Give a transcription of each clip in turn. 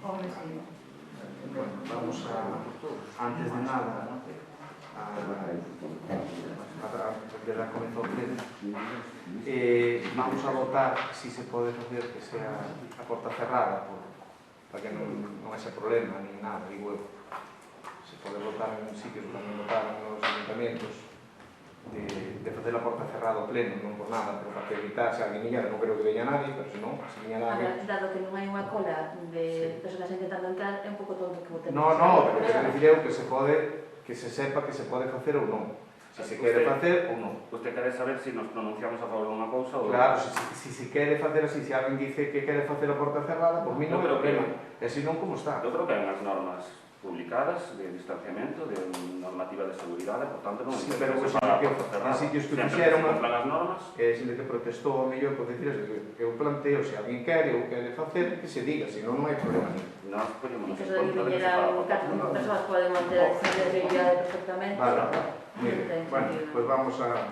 Bueno, vamos a, antes de nada, de dar comienzo ao pleno, vamos a votar si se pode facer que sea a porta cerrada, para que non haxa problema ni nada, digo eu. Se pode votar en sitios que tamén votaron nos ayuntamientos de facer a porta cerrada ao pleno, non por nada, pero para evitar, se alguén viñera, non creo que veña nadie, pero se non, se viña nadie... Dado que non hai unha cola de personas intentando entrar, é un pouco tonto que votemos. No, pero que decir eu que se pode, que se sepa que se pode facer ou non. Se se quere facer ou non. Usted quere saber se nos pronunciamos a favor de unha cousa ou... Claro, se se quere facer así, se alguén dice que quere facer a porta cerrada, por mí non é problema. E se non, como está? Eu creo que hai unhas normas publicadas de distanciamento, de normativa de seguridade, por tanto non sí, pero se para a porta cerrada. En sitios que fixeron as normas, xente que protestou, mellor, por decir, eu planteo, se alguén quere ou quere facer, que se diga, senón non hai problema nin. Nós poñémonos en contra de que se para a porta cerrada. Persoas poden manter a distancia de seguridade perfectamente. Vale, bueno, pues vamos a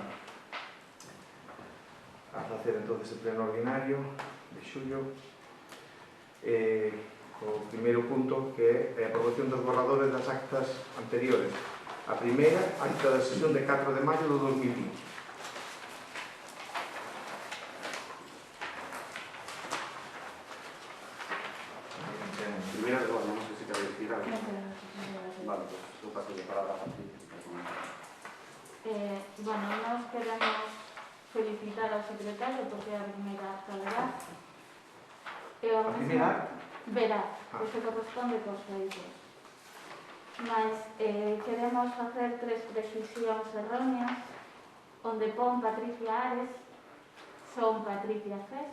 facer entonces o pleno ordinario de xullo. O primeiro punto, que é a aprobación dos borradores das actas anteriores. A primeira, acta da sesión de 4 de maio do 2020. Primeira, non sei se quero dicir algo. Vale, pues eu paso de palabra a partir. Bueno, nos queremos felicitar ao secretario porque é a primeira acta veraz. A primeira? Veraz, que se corresponde cos feitos. Mas queremos facer 3 precisións erróneas onde pon Patricia Ares, son Patricia Cés,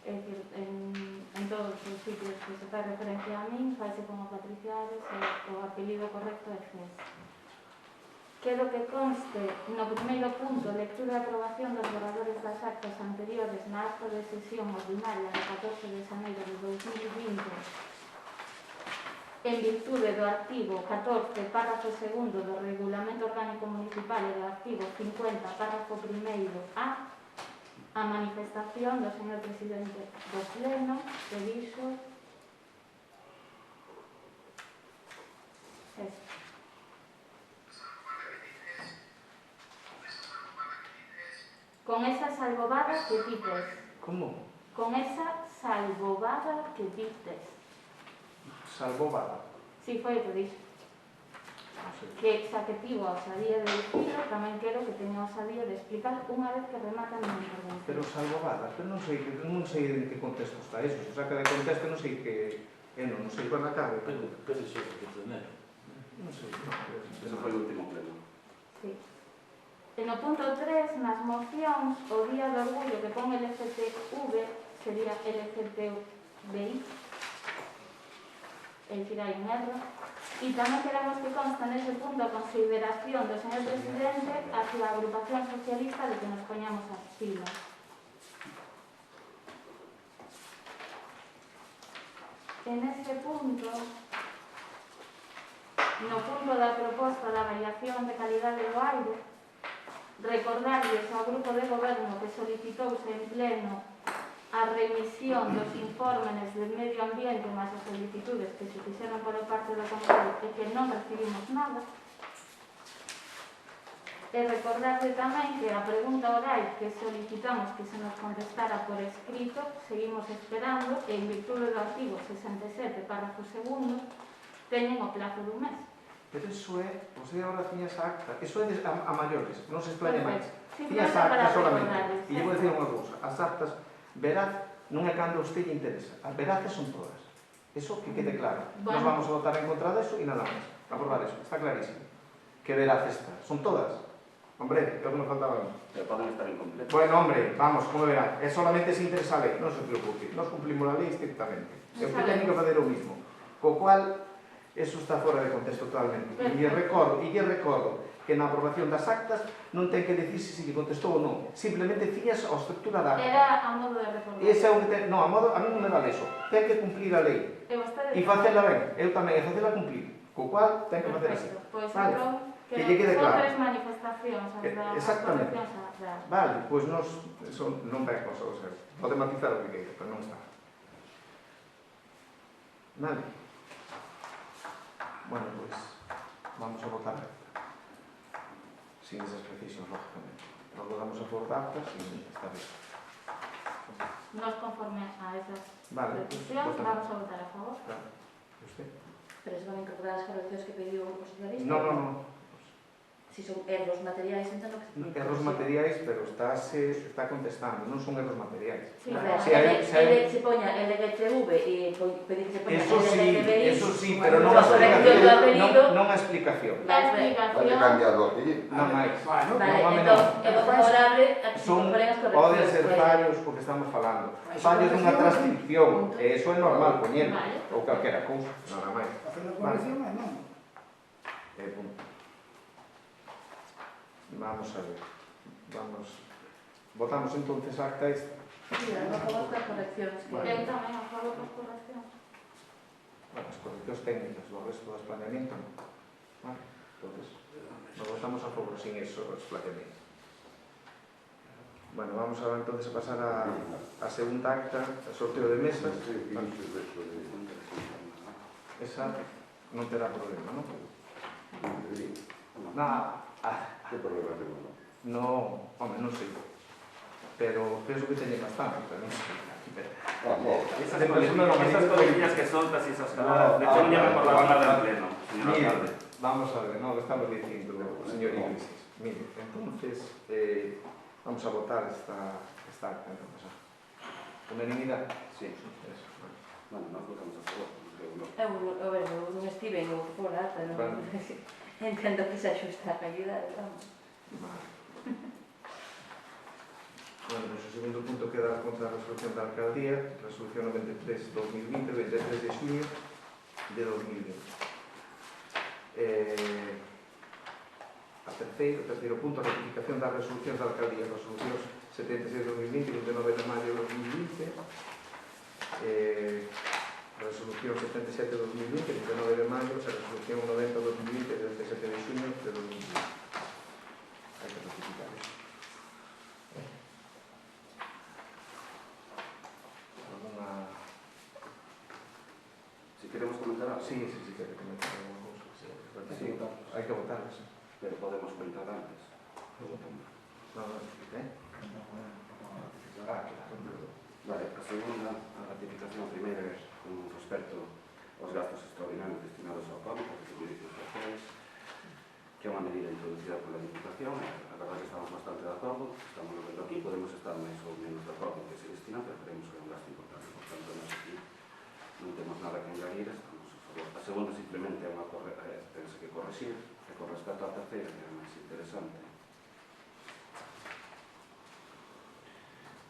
é dicir, en todos os sitios que se fai referencia a min, faise como Patricia Ares e o apelido correcto é Cés. Quero que conste no primeiro punto lectura e aprobación dos borradores das actas anteriores na acta de sesión ordinaria do 14 de xaneiro de 2020 en virtude do artigo 14, párrafo segundo do Regulamento Orgánico Municipal e do artigo 50, párrafo primeiro a manifestación do señor presidente do Pleno que dixo esto. Con esa salvobada que dices. Como? Con esa salvobada que dices. Salvobada? Si, foi o que dixo. Que xa que tivo a osadía de dicilo, tamén quero que teña a osadía de explicar unha vez que remata a minha intervención. Pero salvobada, pero non sei en que contexto está eso. Se saca de contexto non sei que... non sei para cabe. Pero que se xo que tener? Non sei. Eso foi o último pleno. Sí. E no punto 3, nas mocións, o día do orgullo que pon LGTV sería LGTBI. É dicir, hai un erro. E tamén queremos que consta nese punto a consideración do señor presidente hacia a agrupación socialista de que nos poñamos as pilas. En ese punto, no punto da proposta da variación de calidade do aire, recordarles ao grupo de goberno que solicitouse en pleno a remisión dos informes de medio ambiente máis as solicitudes que se fixeron por parte do Consello e que non recibimos nada. E recordarle tamén que a pregunta oral que solicitamos que se nos contestara por escrito, seguimos esperando e en virtude do artigo 67, párrafo segundo, teñen o plazo dun mes. Pero iso é, você agora tiñas a acta, iso é a maiores, non se explaña máis. Tiñas a acta solamente. E lle vou dicir unha cousa, as actas veraz non é cando a usted lle interesa, as veraces son todas. Eso que quede claro. Nos vamos a votar en contra deso e nada máis. Aprobar eso, está clarísimo. Que veraz está, son todas. Hombre, é o que nos faltaba. Pero poden estar incompletos. Bueno, hombre, vamos, como verá, é solamente se interesa a lei, non se preocupe. Nos cumplimos a lei estrictamente. E usted ten que fazer o mismo. Co cual, eso está fora de contexto totalmente. E lle recordo que na aprobación das actas non ten que decir se lle contestou ou non. Simplemente fías a estructura da acta. Era a modo de recordar. Ese é o que ten... Non, a mí non me vale eso. Ten que cumplir a lei. E facela ben. Eu tamén, e facela cumplir. Co cual, ten que facer así. Pois vale. entón, que lle quede claro. Son 3 manifestacións. Exactamente. Vale, pois non vai cosa, o sea, pode matizar o que queira, pero non está. Vale. Bueno, pues vamos a votar sin esas precisións, lógicamente. Nos votamos a favor da acta, sin está bien. Nos conforme a esas Vale, precisiones, pues, vamos a votar a favor. Claro. ¿Y usted? Pero se van a incorporar as correccións que pediu o Grupo Socialista? No. Si son erros materiais, entón non que... Erros materiais, pero está contestando, non son erros materiais. Sí, Vale, Si hai- se poña LGTV e pedir que se poña Eso sí, pero non a a corrección do apelido. non a explicación. La Vale explicación, cambiado aquí. Non máis. Vale, Normalmente entón, non. é favorable a que se Son, incorporen as poden correccións. ser fallos porque estamos falando. Fallos dunha transcripción, e iso é normal poñer, Vale. ou calquera cousa, nada máis. Facer a corrección e non. Punto. Vamos a ver. Votamos entonces a acta esta. Sí, a favor das correccións. Vale. eu tamén a favor das correccións. Bueno, as correccións técnicas, o resto das planeamiento, non? Vale, entonces, nos votamos a favor sin eso, os planeamientos. Bueno, vamos ahora entonces a pasar a segunda acta, a sorteo de mesas. Esa non terá problema, non? Que problema tengo? No, home, non sei. Pero penso que teñen bastante, pero non sei. Esas coleguillas que soltas y esas caladas, de hecho, no llaman por la palabra en pleno, señor Mire, alcalde. vamos a ver, no, lo estamos diciendo, señor Iglesias. Mire, entonces, vamos a votar esta acta, entonces. Unanimidad. Sí. Eso, bueno. Bueno, nos votamos a favor. Eu non estive en o que for acta, non? Vale. Entendo que se axusta a realidade, vamos. Vale. Bueno, pues o segundo punto queda contra a resolución da alcaldía, resolución 93-2020, 23 de xuño de 2020. O terceiro punto, a ratificación das resolucións da alcaldía, resolucións 76-2020 e 29 de maio de 2020, resolución 77-2020 e 29 de maio, e resolución 90-2020 e 17 de xuño de 2020. Hai que ratificar isto. Alguna... Si queremos comentar algo, Sí, quero comentar alguna cousa. Sí, hai que votar, sí. pero podemos comentar antes. No, claro. Vale, a segunda, a ratificación primeira con respecto aos gastos extraordinarios destinados ao COVID, aos servicios sociais, que é unha medida introducida pola Diputación. A verdade que estamos bastante de acordo, estamos vendo aquí, podemos estar máis ou menos de acordo en que se destina, pero creemos que é un gasto importante. Por tanto, nós aquí non temos nada que engadir, estamos a favor. A segunda simplemente é unha penso que correxir, que con respecto á terceira, que é máis interesante,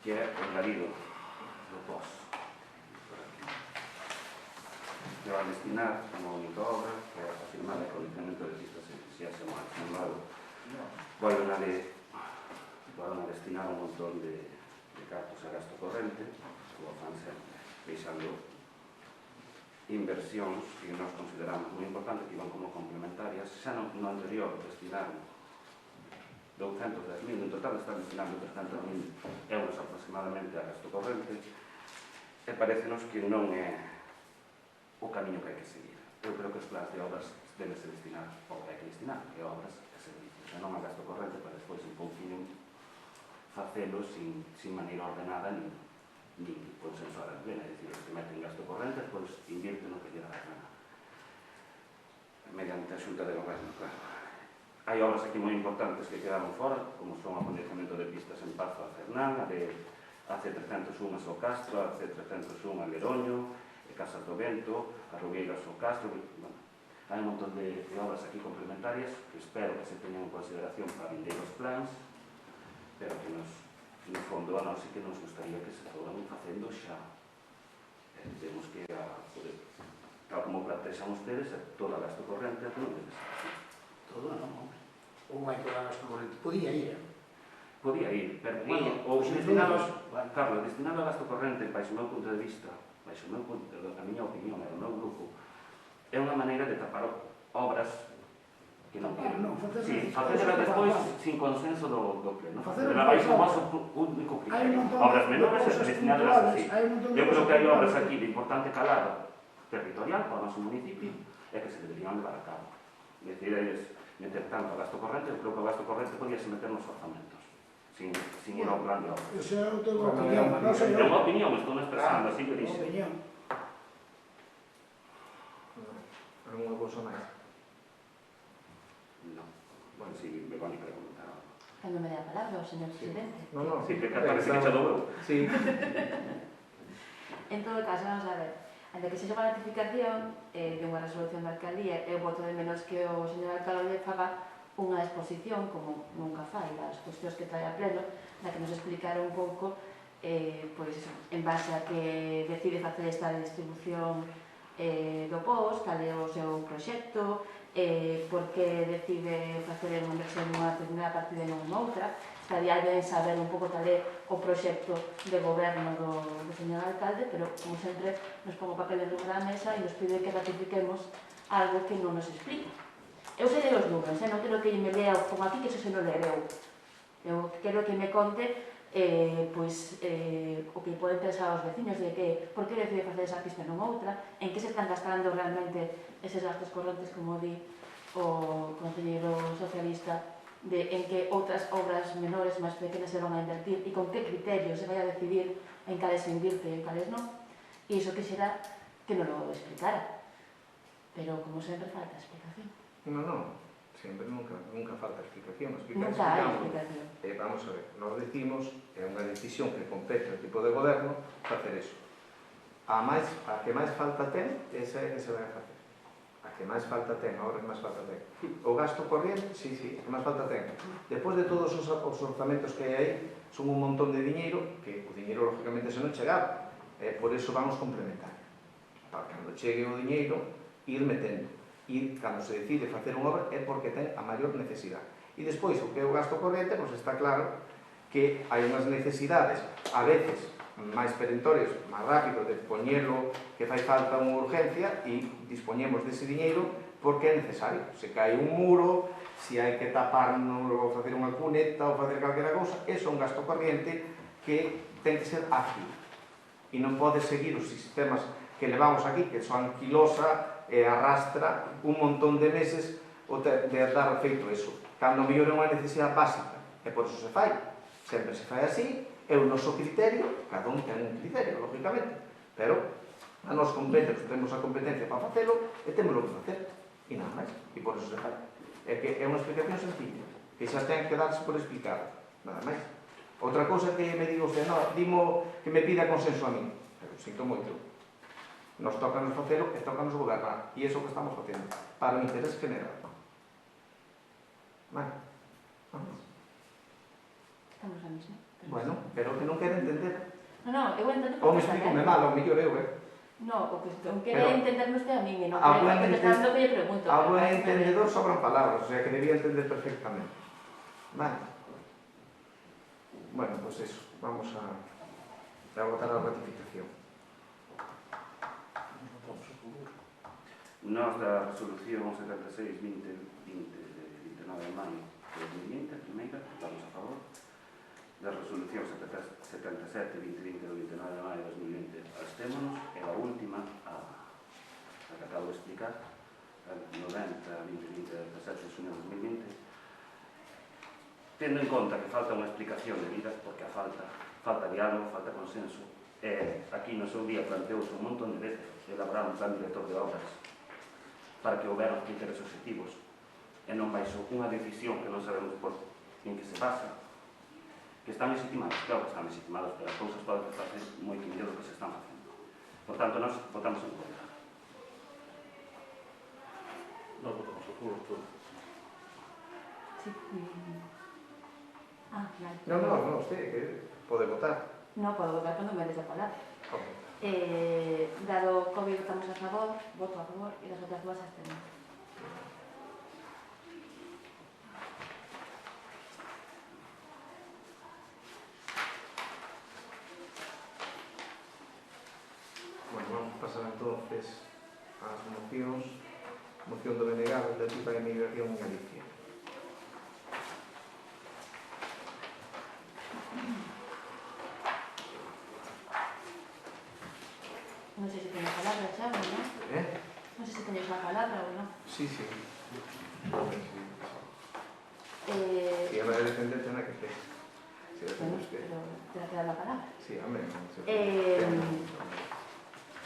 que é o engadido do POS. Que va a destinar a unha única obra, que é a firmar el condicionamento de pistas edificiais e máis. Sin embargo, volven a destinar un montón de cartos a gasto corrente, como fan sempre, deixando inversións que nós consideramos moi importantes, que iban como complementarias. Xa no anterior destinaron 210.000, en total están destinando 300.000 euros aproximadamente a gasto corrente, e parecenos que non é o camiño que hai que seguir. Eu creo que os plans de obras deben se destinar ao que hai que destinar, que obras e servicios, e non a gasto corrente para despois un pouquinho facelo sin maneira ordenada nin consensuada. Ben, é dicir, que se mete en gasto corrente, despois invierte no que lle dá a gana, mediante a xunta de goberno, claro. Hai obras aquí moi importantes que quedaron fora, como son o acondicionamento de pistas en Pazo a Fernán, a de AC301 a Socastro, a AC301 a Leroño, e Casas do Vento, a Rugueiras ao Castro. Bueno, hai un montón de obras aquí complementarias que espero que se teñan en consideración para vindeiros plans, pero que no fondo a nós sí que nos gustaría que se foran facendo xa. Temos que, tal como plantexan ustedes, todo o gasto corrente non debe ser así. Todo non, hombre. Un hai que dar gasto corrente. Podía ir, Podía ir, pero Bueno, ou se destinados, vale. Carlos, destinado a gasto corrente, baixo o meu punto de vista, baixo o meu punto, a miña opinión e o meu grupo, é unha maneira de tapar obras que non Tapar, queren. non, facer- Sí, facelas despois sin consenso do pleno. Facer Pero baixo o un vosso único Hai criterio. un montón Obras de menores cousas destinadas puntuales, así. hai un montón de Eu creo cousas que hai obras puntuales aquí de importante calado territorial para o noso municipio e que se deberían levar a cabo. Decir, eles meter tanto gasto corrente, eu creo que o gasto corrente podíase meter nos orzamentos, sin ir ao plan de obras. Esa é outra opinión, non sei É eu. unha opinión, estou expresando, así que Unha dixe. opinión. Algún cousa máis? No. Bueno, si me van a preguntar algo. Que non me dé a palabra o señor presidente. No, Sí, que parece que xa dobrou. Sí. En todo caso, vamos a ver, ante que sexa unha notificación de unha resolución da alcaldía, eu voto de menos que o señor alcalde faga unha exposición, como nunca fai, das cuestións que trae a pleno, na que nos explicara un pouco, pois eso, en base a que decide facer esta distribución do POS, cal é o seu proxecto, por que decide facer unha inversión nunha determinada partida e non noutra. Estaría ben saber un pouco tal é o proxecto de goberno do señor alcalde, pero, como sempre, nos pongo papeles sobre a mesa e nos pide que ratifiquemos algo que non nos explica. Eu sei de los números, non quero que me lea como aquí, que eso se non lereu. Eu quero que me conte o que pode interesar aos veciños de que por que decide facer esa pista non outra, en que se están gastando realmente eses gastos correntes, como di o concelleiro socialista, de en que outras obras menores, máis pequenas, se van a invertir e con que criterios se vai a decidir en cales se invirte e en cales non. E iso que será que non lo explicara. Pero, como sempre, falta explicación. No, sempre nunca falta explicación. Nunca hai explicación. Vamos a ver, nós decimos, é unha decisión que compete ao tipo de goberno facer eso. A que máis falta ten, esa é que se vai a facer. A que máis falta ten, ahora que máis falta ten. O gasto corriente, sí, que máis falta ten. Despois de todos os orzamentos que hai aí, son un montón de diñeiro, que o diñeiro, lógicamente, se non chegaba. Por eso vamos complementar. Para cando chegue o diñeiro, ir metendo. E cando se decide facer unha obra é porque ten a maior necesidade. E despois, o que é o gasto corriente, pois está claro que hai unhas necesidades, a veces, máis perentorios, máis rápido, de poñelo que fai falta unha urgencia e dispoñemos dese diñeiro porque é necesario. Se cae un muro, se hai que taparnos ou facer unha cuneta ou facer calquera cousa, é un gasto corriente que ten que ser ágil e non pode seguir os sistemas que levamos aquí, que son anquilosa e arrastra un montón de meses de dar feito eso. Cando mellor é unha necesidade básica, e por eso se fai. Sempre se fai así, é o noso criterio, cada un ten un criterio, lógicamente, pero a nos compete, temos a competencia para facelo e temos o que facer, e nada máis, e por eso se fai. É que é unha explicación sencilla, que xa ten que darse por explicado, nada máis. Outra cousa que me digo usted, no, dimo que me pida consenso a mí, pero sinto moito. Nos toca nos facelo e toca nos gobernar, e é iso que estamos facendo, para o interés general. Vale, vamos. Estamos a mesma. Bueno, pero que non quero entender. Non, eu entendo Ou me explico-me mal, ou mellor eu, No, o que non quero entenderme usted a mí, e non A buen quero contestando que lle pregunto. A buen entendedor sobran palabras, o sea que debía entender perfectamente. Vale. Bueno, pues eso, vamos a votar a ratificación. Nós da resolución 76-2020 de 29 de maio de 2020, a primeira, votamos a favor. Da resolución 77-2020 do 29 de maio de 2020, abstémonos. E a última, a que acabo de explicar, a 90-2020 de 17 de junio de 2020, tendo en conta que falta unha explicación de vida, porque a falta diálogo, falta consenso, aquí no seu día planteouse un montón de veces elaborar un plan director de obras para que houbera os criterios objetivos e non baixo unha decisión que non sabemos en que se basa, que están legitimados, claro que están legitimados, pero as cousas poden facer moito mellor do que se están facendo. Por tanto, nós votamos en contra. Nós votamos a favor todo. Sí. Vale. No, usted pode votar. Non podo votar cando me des a palabra. Dado o COVID votamos a favor, voto a favor, e das outras dúas abstenemos. Bueno, vamos a pasar entonces ás mocións. Moción do BNG relativa a emigración en Galicia. Non sei se ten a palabra xa, non? sei se teñes a palabra ou non. Sí. Sí, Eh, a ver, defender tena que te. Si bueno, defendes que. pero te va a quedar a palabra. Sí, amén.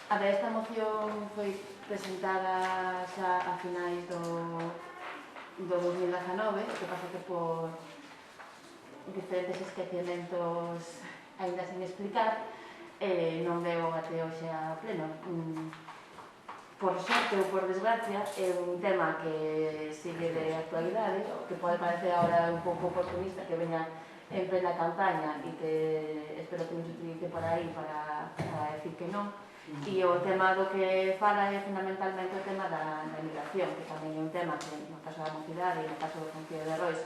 A ver, esta moción foi presentada xa a finais do 2019, o que pasa que por diferentes esquecementos ainda sen explicar, non veo até hoxe a pleno. Por sorte ou por desgracia, é un tema que sigue de actualidade, que pode parecer ahora un pouco oportunista, que veña en plena campaña e que espero que non se utilice por aí para decir que non. E o tema do que fala é fundamentalmente o tema da migración, que tamén é un tema que no caso da mocidade e no caso do Concello de Rois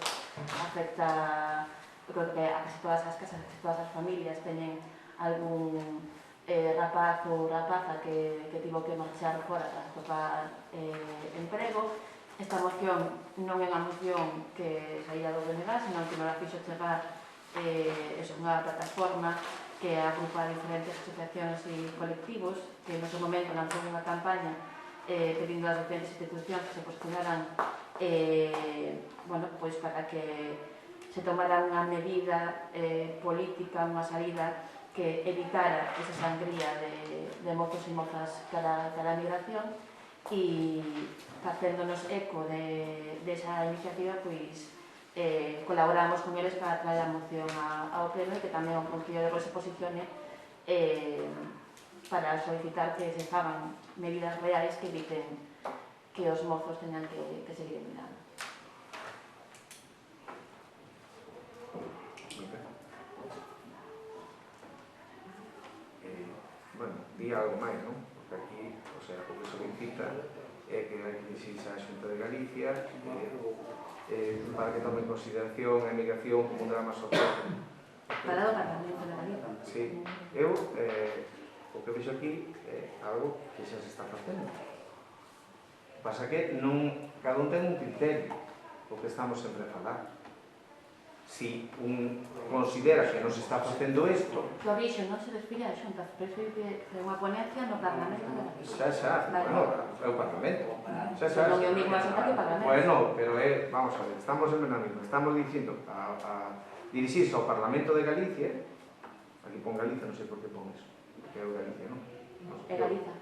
afecta, eu creo que a casi todas as casas, casi todas as familias teñen algún rapaz ou rapaza que tivo que marchar fora para atopar emprego. Esta moción non é unha moción que saía do BNG, senón que nos la fixo chegar unha plataforma que agrupa diferentes asociacións e colectivos que no seu momento lanzou unha campaña pedindo ás diferentes institucións que se postularan para que se tomara unha medida política, unha salida que evitara esa sangría de mozos e mozas cara a migración, e facéndonos eco desa iniciativa, pois colaboramos con eles para traer a moción ao pleno e que tamén o Concello de Rois se posicione para solicitar que se fagan medidas reais que eviten que os mozos teñan que seguir emigrando. Bueno, di algo máis, non? Porque aquí, o sea, o que solicita é que hai que exigir a Xunta de Galicia para que tome en consideración a emigración como un drama social. Para o Parlamento de Galicia. Sí, eu o que vexo aquí é algo que xa se está facendo. Pasa que non, cada un ten un criterio, o que estamos sempre a falar. Si un considera que non se está facendo isto, Que o orixe non se despilla a Xunta, prefiro que é unha ponencia no Parlamento de Galicia. xa, bueno, é o Parlamento. Xa. Non é o mismo a Xunta que o Parlamento. Bueno, pero vamos a ver, estamos en la misma, estamos dicindo a dirixirse ao Parlamento de Galicia, aquí pon Galicia, non sei por que pon eso, que é o Galicia, non? É Galiza.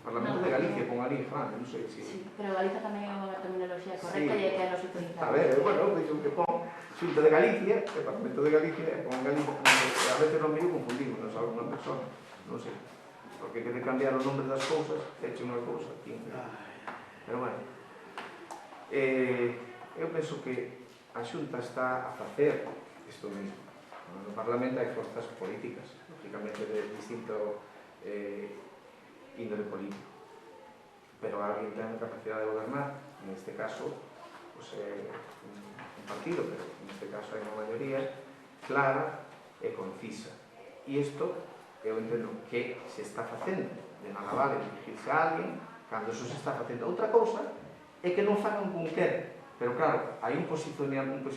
Parlamento de Galicia, pon ali, Fran, non sei se... Sí, pero Galiza tamén é unha terminoloxía correcta e é que nos utilizamos. A ver, bueno, dixo que pon Xunta de Galicia, o Parlamento de Galicia, e pon Galicia, a veces non me confundimos, non sabe unha persona, non sei, porque quere cambiar o nombre das cousas, eche unha cousa, pero bueno, eu penso que a Xunta está a facer isto mesmo. No Parlamento hai forzas políticas, lógicamente de distinto índole político, pero alguén ten a capacidade de gobernar, en este caso pues, un partido, pero en este caso hai unha maioría clara e concisa, e isto eu entendo que se está facendo, de nada vale dirigirse a alguén cando eso se está facendo. Outra cousa é que non fagan con quer, pero claro, hai un posicionamiento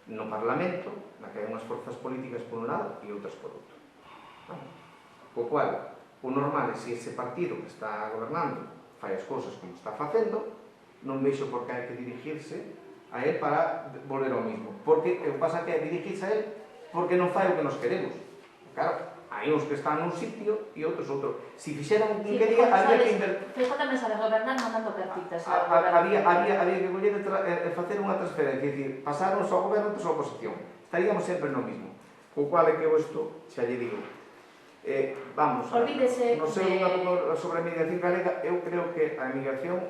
no Parlamento na que hai unhas forzas políticas por un lado e outras por outro, co cual o normal é se ese partido que está gobernando fai as cousas como está facendo, non vexo por que hai que dirigirse a él para volver ao mismo, porque o que pasa que é dirigirse a él porque non fai o que nos queremos. Claro, hai uns que están nun sitio e outros outro. Si fixeran un que día, había que invertir. Feijóo tamén sabe gobernar mandando cartitas. Había que coller e facer unha transferencia, é dicir, pasarnos ao goberno e ao oposición. Estaríamos sempre no mismo. Co cual é que eu isto, xa lle digo, vamos, olvídese non sei sobre a migración galega, eu creo que a migración,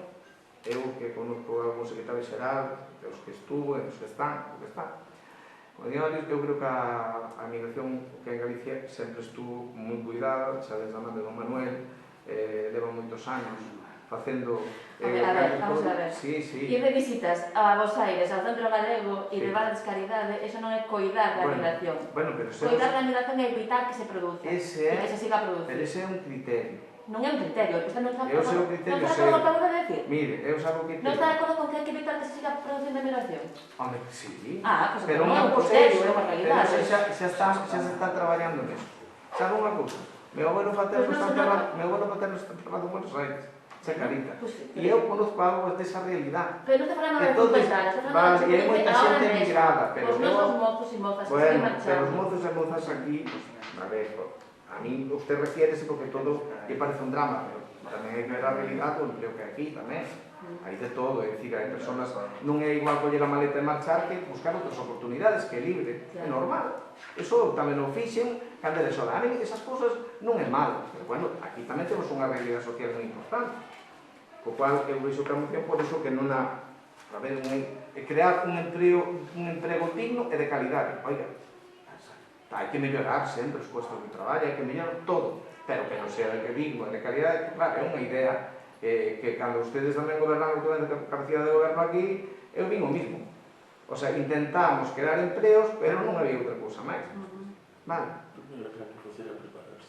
eu que conozco algún secretario xeral, os que estuvo, os que están, como digo, eu creo que a migración que en Galicia sempre estuvo moi cuidada, xa desde a man de Don Manuel, leva moitos anos facendo... A ver, vamos a ver. Sí. Ir de visitas a Bos Aires, ao centro galego e levar descaridade, eso non é coidar da migración. Coidar da migración é evitar que se produza e que se siga producindo. Pero ese é un criterio. Non é un criterio, usted non está de acordo con o que acabo de decir? Mire, eu sabe o criterio. Non está de acordo con que hai que evitar que se siga producindo a migración? Home, sí. Pues pero non é un criterio, é unha realidade. Pero xa se está traballando neso. Sabe unha cousa? Meu abuelo paterno está enterrado en Buenos Aires, Chacarita. Pues, E eu conozco algo desa realidade. pero non te falamos de Entonces, 50 anos, te vale, falamos e hai moita xente emigrada, pero os nosos mozos e mozas que se bueno, pero os marcharon. mozos e mozas aquí, pues, a ver, a mí usted refiérese porque todo lle parece un drama, pero tamén hai que ver a realidade do empleo que hai aquí tamén. Hai de todo, é dicir, hai personas, non é igual coller a maleta e marchar que buscar outras oportunidades, que é libre, é normal. Eso tamén o fixen, cando eles sola. A mí esas cousas non é malo, pero bueno, aquí tamén temos unha realidade social moi importante. Co cual, eu vexo que a moción por eso que non a ver, crear un emprego digno e de calidade. Oiga, hai que mellorar sempre os puestos de traballo, hai que mellorar todo, pero que non sea digno e de calidade, claro, é unha idea que cando ustedes tamén gobernan a capacidade de goberno aquí, eu vin o mismo. O sea, intentamos crear empleos, pero non había outra cousa máis. Vale?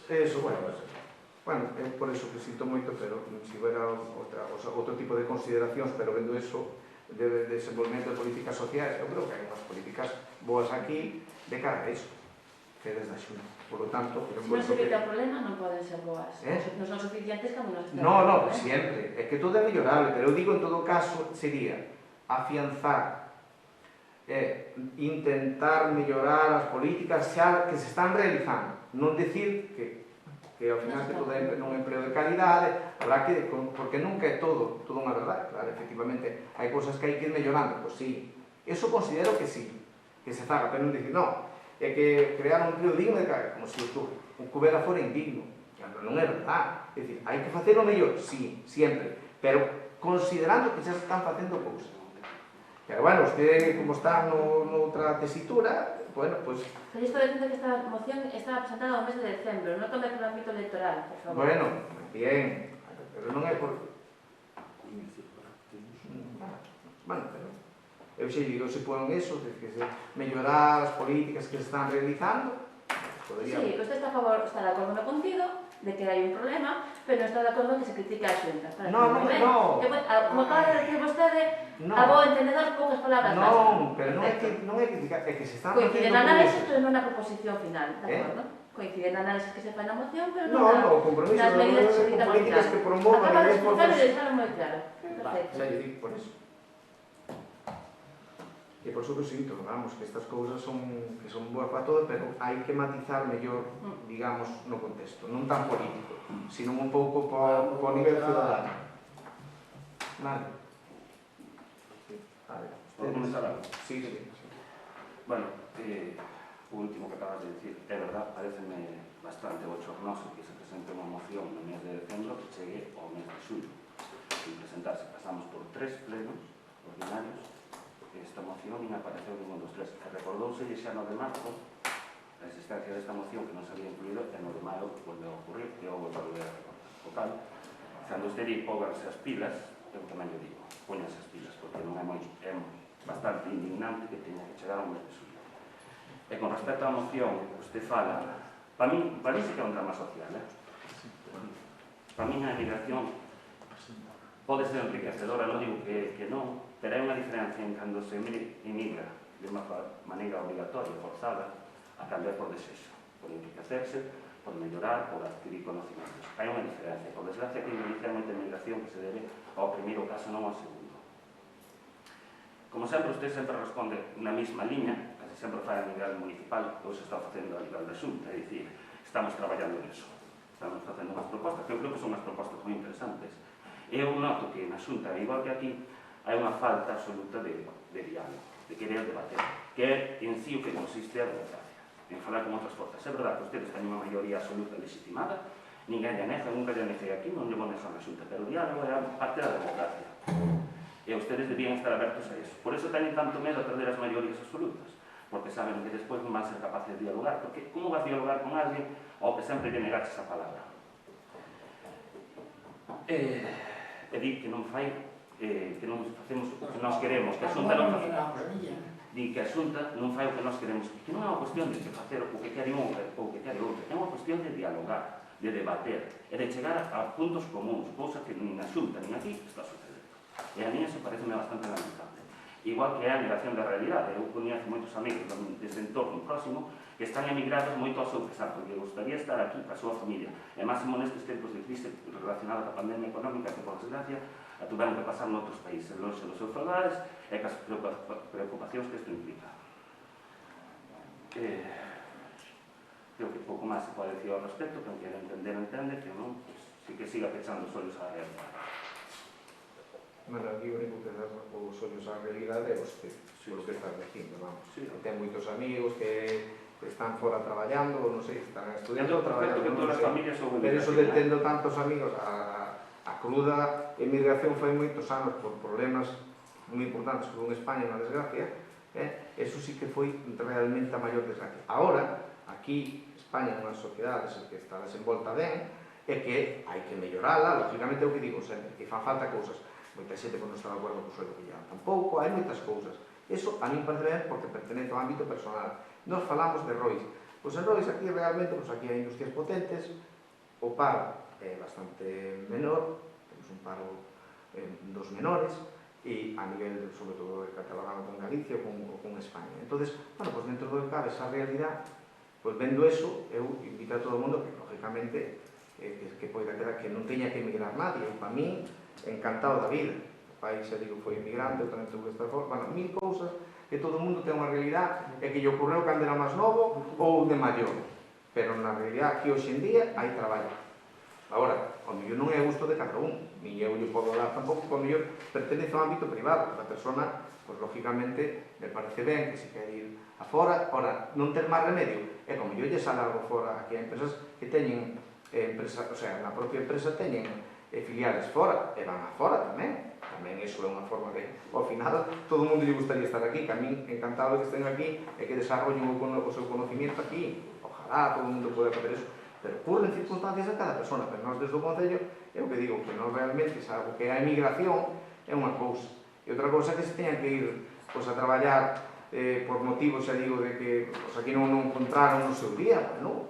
Eso, bueno, eu por eso que sinto moito, pero se hubiera outro tipo de consideracións, pero vendo eso, de desenvolvemento de políticas sociais, eu creo que hai unhas políticas boas aquí de cara a eso, que desde a Xunta. Por lo tanto, Se non se evita o problema, non poden ser boas. Non son suficientes cando nos están... No, sempre. É que todo é mellorable, pero eu digo en todo caso sería afianzar, intentar mellorar as políticas xa que se están realizando. Non decir que ao final que todo é un empleo de calidade, habrá que, porque nunca é todo unha verdade. Claro, efectivamente, hai cousas que hai que ir mellorando, pois sí. Eso considero que sí, que se faga, pero non dicir, no, é que crear un empleo digno de calidade, como se o cubera fora indigno. Non é verdade. É dicir, hai que facer o mellor, sí, sempre, pero considerando que xa se están facendo cousas. Pero bueno, usted, como está noutra tesitura, bueno, pois... Pero isto decente que esta moción estaba presentada no mes de decembro, non tome polo ámbito electoral, por favor. Bueno, bien, pero non é por... Bueno, pero... Eu xe digo, se pon eso, de que se mellorar as políticas que se están realizando, podría... Sí, usted está a favor, está de acordo no contido, de que hai un problema, pero non está de acordo que se critique a Xunta. No. Como acaba de decir vostede, a bo entendedor poucas palabras máis. Non, pero non é criticar, é que se están facendo coinciden análisis, pero non na proposición final, de acordo? Coinciden análisis que se fai na moción, pero non o compromiso nas medidas que se con dictan ao políticas final. que promovan Acaba de e explicar e deixaron moi claro. Perfecto. xa lle digo por eso. E por eso que sinto, vamos, que estas cousas son boas para todo, pero hai que matizar mellor, digamos, no contexto, non tan político, sino un pouco po nivel ciudadano. Vale. Vou comenzar algo. Sí. Bueno, o último que acabas de decir, é verdad, pareceme bastante bochornoso que se presente unha moción no mes de decembro que chegue ao mes de xullo. Sin presentarse, pasamos por 3 plenos ordinarios, esta moción non apareceu ningún dos 3. E recordouse xa no de marzo a existencia desta moción que non se había incluído e no de maio volveu a ocurrir e eu volvo a volver a recordar. Total, cando usted di pónganse as pilas, eu tamén lle digo, póñanse as pilas, porque non é bastante indignante que teña que chegar ao mes de xullo. E con respecto á moción, usted fala, para mí sí que é un drama social, para mí a emigración pode ser enriquecedora, non digo que non, pero hai unha diferencia en cando se emigra de unha maneira obligatoria, forzada, a cambiar por desexo, por enriquecerse, por mellorar, por adquirir conocimientos. Hai unha diferencia. Por desgracia, que inicia moita emigración que se debe ao primeiro caso, non ao segundo. Como sempre, usted sempre responde na mesma liña, casi sempre fai a nivel municipal, ou se está facendo a nivel da Xunta, é dicir, estamos traballando nisso. Estamos facendo unhas propostas, que eu creo que son unhas propostas moi interesantes. Eu noto que na Xunta, igual que aquí, hai unha falta absoluta de diálogo, de querer debater, que é en sí o que consiste a democracia, en falar con outras forzas. É verdade que ustedes teñen unha maioría absoluta legitimada, ninguén lle nega, nunca lle neguei aquí, non lle vou negar na Xunta, pero o diálogo é parte da democracia. E ustedes debían estar abertos a eso. Por eso teñen tanto medo a perder as maiorías absolutas, porque saben que despois non van ser capaces de dialogar, porque como vas a dialogar con alguén ao que sempre lle negaches a palabra? E di que non fai, que non facemos o que nós queremos, que a Xunta non fai, di que a Xunta non fai o que nós queremos, que non é unha cuestión de facer o que quere un ou o que quere outro, é unha cuestión de dialogar, de debater, e de chegar a puntos comuns, cousa que nin na Xunta nin aquí está sucedendo. E a mí eso pareceme bastante lamentable. igual que é a negación da realidade. Eu coñezo moitos amigos deste entorno próximo que están emigrados moito ao seu pesar, porque gustaría estar aquí para a súa familia. E máximo nestes tempos de crise relacionada coa pandemia económica que, por desgracia, a tuveron que pasar noutros países, longe dos seus fogares e cas preocupacións que isto implica. Creo que pouco máis se pode decir ao respecto, que quero entende, que non, pues, sí que siga pechando os ollos á realidade. Bueno, aquí o único que dá os ollos á realidade é vostede, por o que estás dicindo, vamos. Sí. Que ten moitos amigos que están fora traballando, ou non sei, están estudiando, Perfecto que todas as familias son pero eso de tendo tantos amigos, a cruda emigración foi moitos anos por problemas moi importantes con España, na desgracia, eso sí que foi realmente a maior desgracia. Ahora, aquí, España é unha sociedade que está desenvolta ben, é que hai que mellorala, lógicamente é o que digo sempre, que fan falta cousas. Moita xente non está de acordo co sueldo que lle dan. Tampouco, hai moitas cousas. Eso a mí parece ben porque pertenece ao ámbito personal. Nos falamos de ROIs. Pois en ROIs aquí realmente, pois aquí hai industrias potentes, o paro é bastante menor, temos un paro dos menores, e a nivel, sobre todo, de catalogado con Galicia ou con España. Entonces, bueno, pois dentro do que cabe esa realidade, pois vendo eso, eu invito a todo o mundo que, lógicamente, que poida quedar que non teña que emigrar nadie. Eu, para mí, encantado da vida. O pai, xa digo, foi emigrante, eu tamén tuve esta forma, bueno, mil cousas, que todo o mundo ten unha realidade e que lle ocorreu cando era máis novo ou de maior. Pero na realidade, aquí hoxe en día, hai traballo. Agora, o mellor non é gusto de cada un, ni eu lle podo dar tampouco, o mellor pertenece ao ámbito privado. A persona, pois, lógicamente, me parece ben que se quer ir afora. Ora, non ter máis remedio, é como mellor lle sale algo fora. Aquí hai empresas que teñen, o sea, na propia empresa teñen filiales fora, e van a fora tamén. Tamén iso é unha forma de, ao final, todo o mundo lle gustaría estar aquí, que a mí encantado de que estén aquí e que desarrollen o seu conocimiento aquí. Ojalá todo o mundo poda facer eso, pero ocurren circunstancias a cada persona. Pero nós desde o Concello, é o que digo, que nós realmente, sabe, que a emigración é unha cousa, e outra cousa é que se teñan que ir, pois, a traballar por motivos, xa digo, de que aquí non encontraron no seu día. Bueno,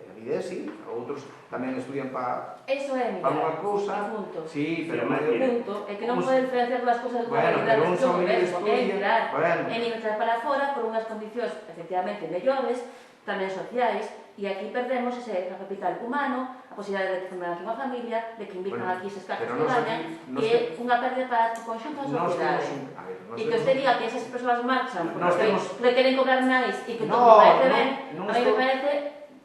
a vida é así, outros tamén estudian para Eso é unha cousa. punto. Sí, pero O punto é que non pode diferenciar dúas cousas da realidade pero un do familiar mesmo. É estudia, emigrar, bueno, é emigrar para fora por unhas condicións efectivamente mellores, tamén sociais, e aquí perdemos ese capital humano, a posibilidade de que formen aquí unha familia, de que invitan Bueno, aquí eses cartos pero que nos gañan, aquí- que é unha pérdida para o conxunto da sociedade. E que usted diga que esas persoas marchan porque queren cobrar máis e que todo me parece ben, a mí me parece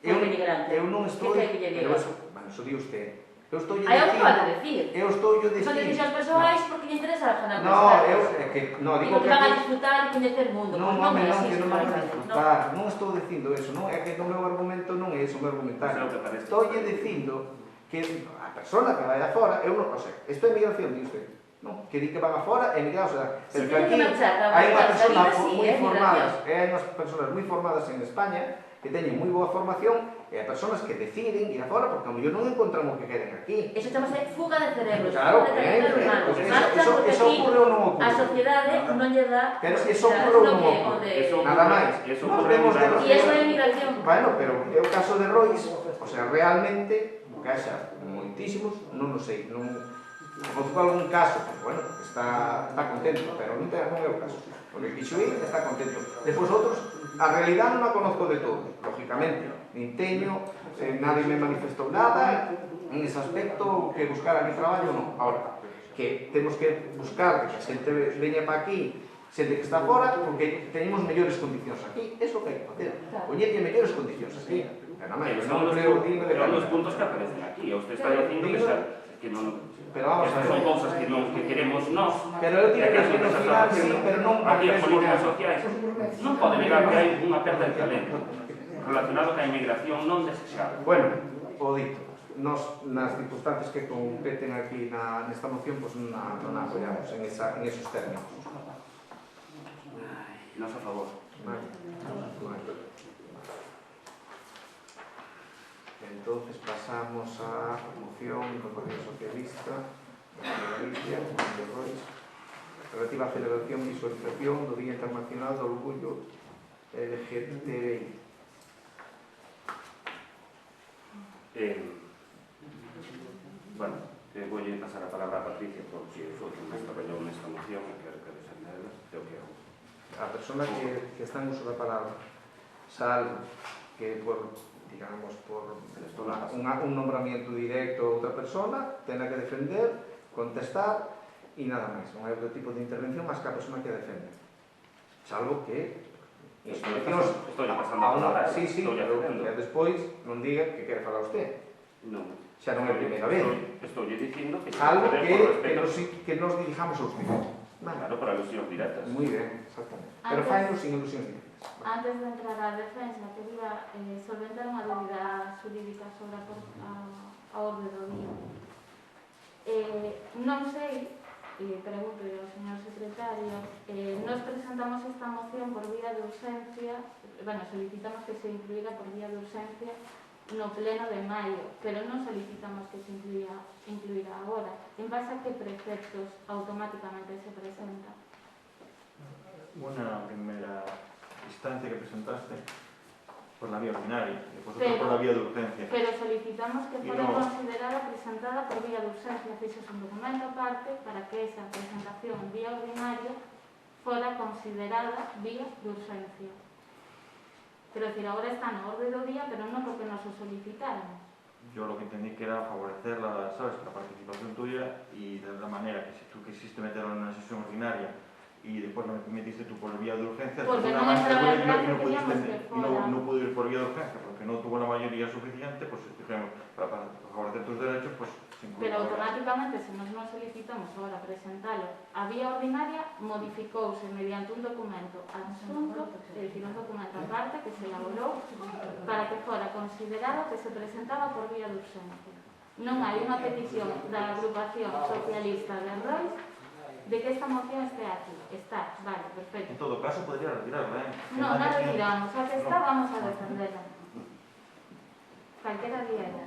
un emigrante. Eu non estou, Que lle diga? pero eso, bueno, eso di usted. Eu estou Hai algo que pode decir. Eu estou yo Son dicindo. decisións persoais porque lle interesa ganar No, eu é que no digo que van a disfrutar e coñecer o mundo. Non, Pois non home, é non, así, que non van a sinceramente, disfrutar. Non estou dicindo eso, non é que o meu argumento non é ese o meu argumentario. Eso é o que parece. Estou dicindo que a persona que vai afora, eu non, o sea, isto é migración, di usted. Non, que di que van afora e migrar, o sea, Si pero que teñen aquí que marchar para hai unha buscar persona salida, sí, moi formadas, migración. hai unhas persoas moi formadas en España que teñen moi boa formación e hai persoas que deciden ir afora porque ao mellor non encontran o que queren aquí. Eso chamase fuga de cerebros, Claro, fuga de capital humano. pues Marchan porque eso aquí ocurre ou non ocurre. a sociedade non lle dá Pero si eso posibilidades, ocurre ou non non que ocurre. onde... Eso Nada máis. Eso Nos ocurre vemos de en E eso é migración. Bueno, pero é o caso de Rois, o sea, realmente, que haxa moitísimos, non o sei, non conozco algún caso, pero bueno, está contento, pero non é o caso. Porque quixo ir, está contento. Despois outros, a realidade non a conozco de todo, lógicamente. Nin teño, nadie me manifestou nada, en ese aspecto, que buscar aquí traballo, non. Ahora, que temos que buscar que a xente veña para aquí, xente que está fora, porque teñemos mellores condicións aquí. Eso que hai que facer. Poñerlle mellores condicións aquí. Pero non, Pero non creo digno de son los calidad. puntos que aparecen aquí. Usted está dicindo que non... Pero vamos a Estas ver. son cousas que non que queremos nós. Pero eu digo que no final sí, pero non Aquí as parece políticas nada. sociais non pode negar que hai unha perda de talento relacionado ca inmigración non desexada. Bueno, o dito, nos nas circunstancias que competen aquí nesta moción, pues non a apoyamos en esos términos. Nos a favor. Vale. Entonces pasamos a moción do Partido Socialista de Galicia, de Rois, relativa á celebración e visualización do Día Internacional do Orgullo LGTBI. Bueno, Voulle pasar a palabra a Patricia porque foi quen máis traballou nesta moción e quero que defenderla, creo que é o... A persona que está en uso da palabra, salvo que por, digamos, por un nombramiento directo a outra persona, tenha que defender, contestar e nada máis. Non hai outro tipo de intervención máis que a persona que defende. Salvo que Estou pasando a palabra. Sí, pero que despois non diga que quere falar usted. Non. Xa non é a primeira vez. Estou dicindo que... Salvo que nos dirijamos a usted. Claro, por alusións directas. Moi ben, exactamente. Pero faino sin ilusións directas. Antes de entrar á defensa, quería solventar unha dúbida xurídica sobre a orde do día. Non sei, pregunto ao señor secretario, nos presentamos esta moción por vía de urgencia, solicitamos que se incluíra por vía de urgencia no pleno de maio, pero non solicitamos que se incluíra agora. En base a que preceptos automáticamente se presenta? Una primera instancia que presentaste por la vía ordinaria, después otra por la vía de urgencia. Pero solicitamos que fuera considerada presentada por vía de urgencia, fixos un documento aparte para que esa presentación en vía ordinaria fuera considerada vía de urgencia. Pero decir, ahora está na orde do día, pero non porque nos o solicitaron. Yo lo que entendí que era favorecer la participación tuya y de la manera que si tú quisiste meterlo en una sesión ordinaria y después lo metiste tú por vía de urgencia, porque no entraba en plan que queríamos que fuera. No pudo ir por vía de urgencia porque no tuvo la mayoría suficiente, pues dijimos, para favorecer tus derechos, pues sin culpa. Pero automáticamente, se nos solicitamos ahora presentarlo a vía ordinaria, modificouse mediante un documento adxunto, é dicir, un documento aparte que se elaborou para que fora considerado que se presentaba por vía de urgencia. Non hai unha petición da agrupación socialista de Rois de que esta moción esté aquí. Está, vale, perfecto. En todo caso, podría retirarla, ¿eh? No, la retiramos. A que está, vamos a defenderla. Calquera día era.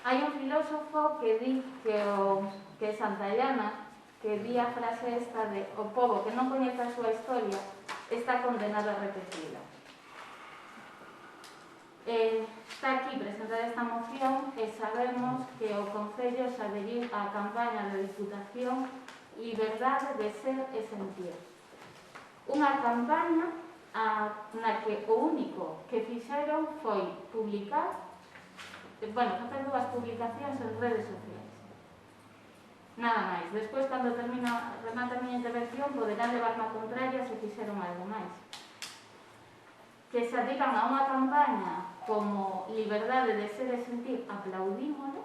Hai un filósofo que di que é Santayana, que di a frase esta de o pobo que non coñece a súa historia está condenado a repetila. Está aquí presentada esta moción e sabemos que o Concello se adheriu á campaña da Diputación Liberdade de Ser e Sentir. Unha campaña na que o único que fixeron foi publicar, facer dúas publicacións en redes sociais. Nada máis. Despois, cando remata a miña intervención, poderán levarme a contraria se fixeron algo máis. Que se adhiran a unha campaña como Liberdade de Ser e Sentir, aplaudímoslo,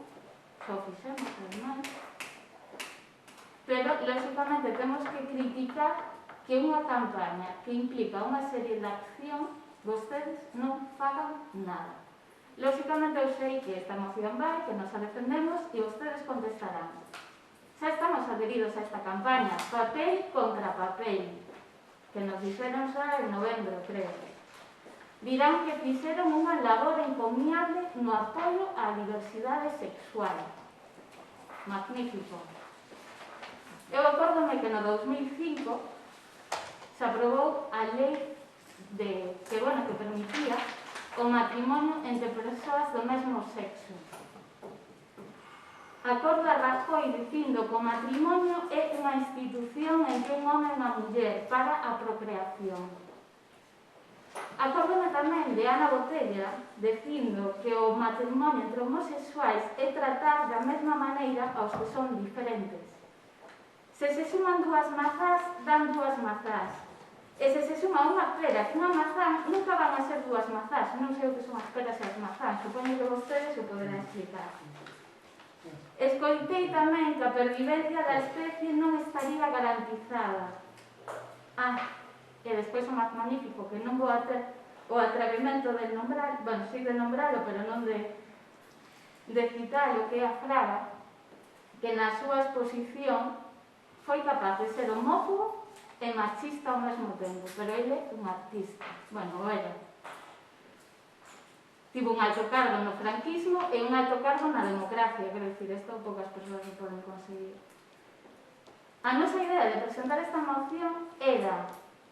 só fixemos, ademais. Pero, lógicamente, temos que criticar que unha campaña que implica unha serie de acción, vostedes non fagan nada. Lógicamente, eu sei que esta moción vai, que nos a defendemos e vostedes contestarán. Xa estamos adheridos a esta campaña, papel contra papel, que nos dixeron xa en novembro, creo. Dirán que fixeron unha labor encomiable no apoio á diversidade sexual. Magnífico. Eu acórdome que no 2005 se aprobou a lei que permitía o matrimonio entre persoas do mesmo sexo. Acorda Rajoy dicindo que o matrimonio é unha institución entre un home e unha muller para a procreación. Acórdome tamén de Ana Botella dicindo que o matrimonio entre homosexuais é tratar da mesma maneira aos que son diferentes. Se se suman dúas mazás, dan dúas mazás. E se se suma unha pera que unha mazán, nunca van a ser dúas mazás. Non sei o que son as peras e as mazás, supoño que vostedes o poderán explicar. Escoitei tamén que a pervivencia da especie non estaría garantizada. E despois o máis magnífico, que non vou a ter o atrevimento de nombrar, sei de nombralo, pero non de citarlo, que é a Fraga, que na súa exposición foi capaz de ser homófobo e machista ao mesmo tempo, pero ele é un artista. Era. Tivo un alto cargo no franquismo e un alto cargo na democracia, quero dicir, isto poucas persoas non poden conseguir. A nosa idea de presentar esta moción era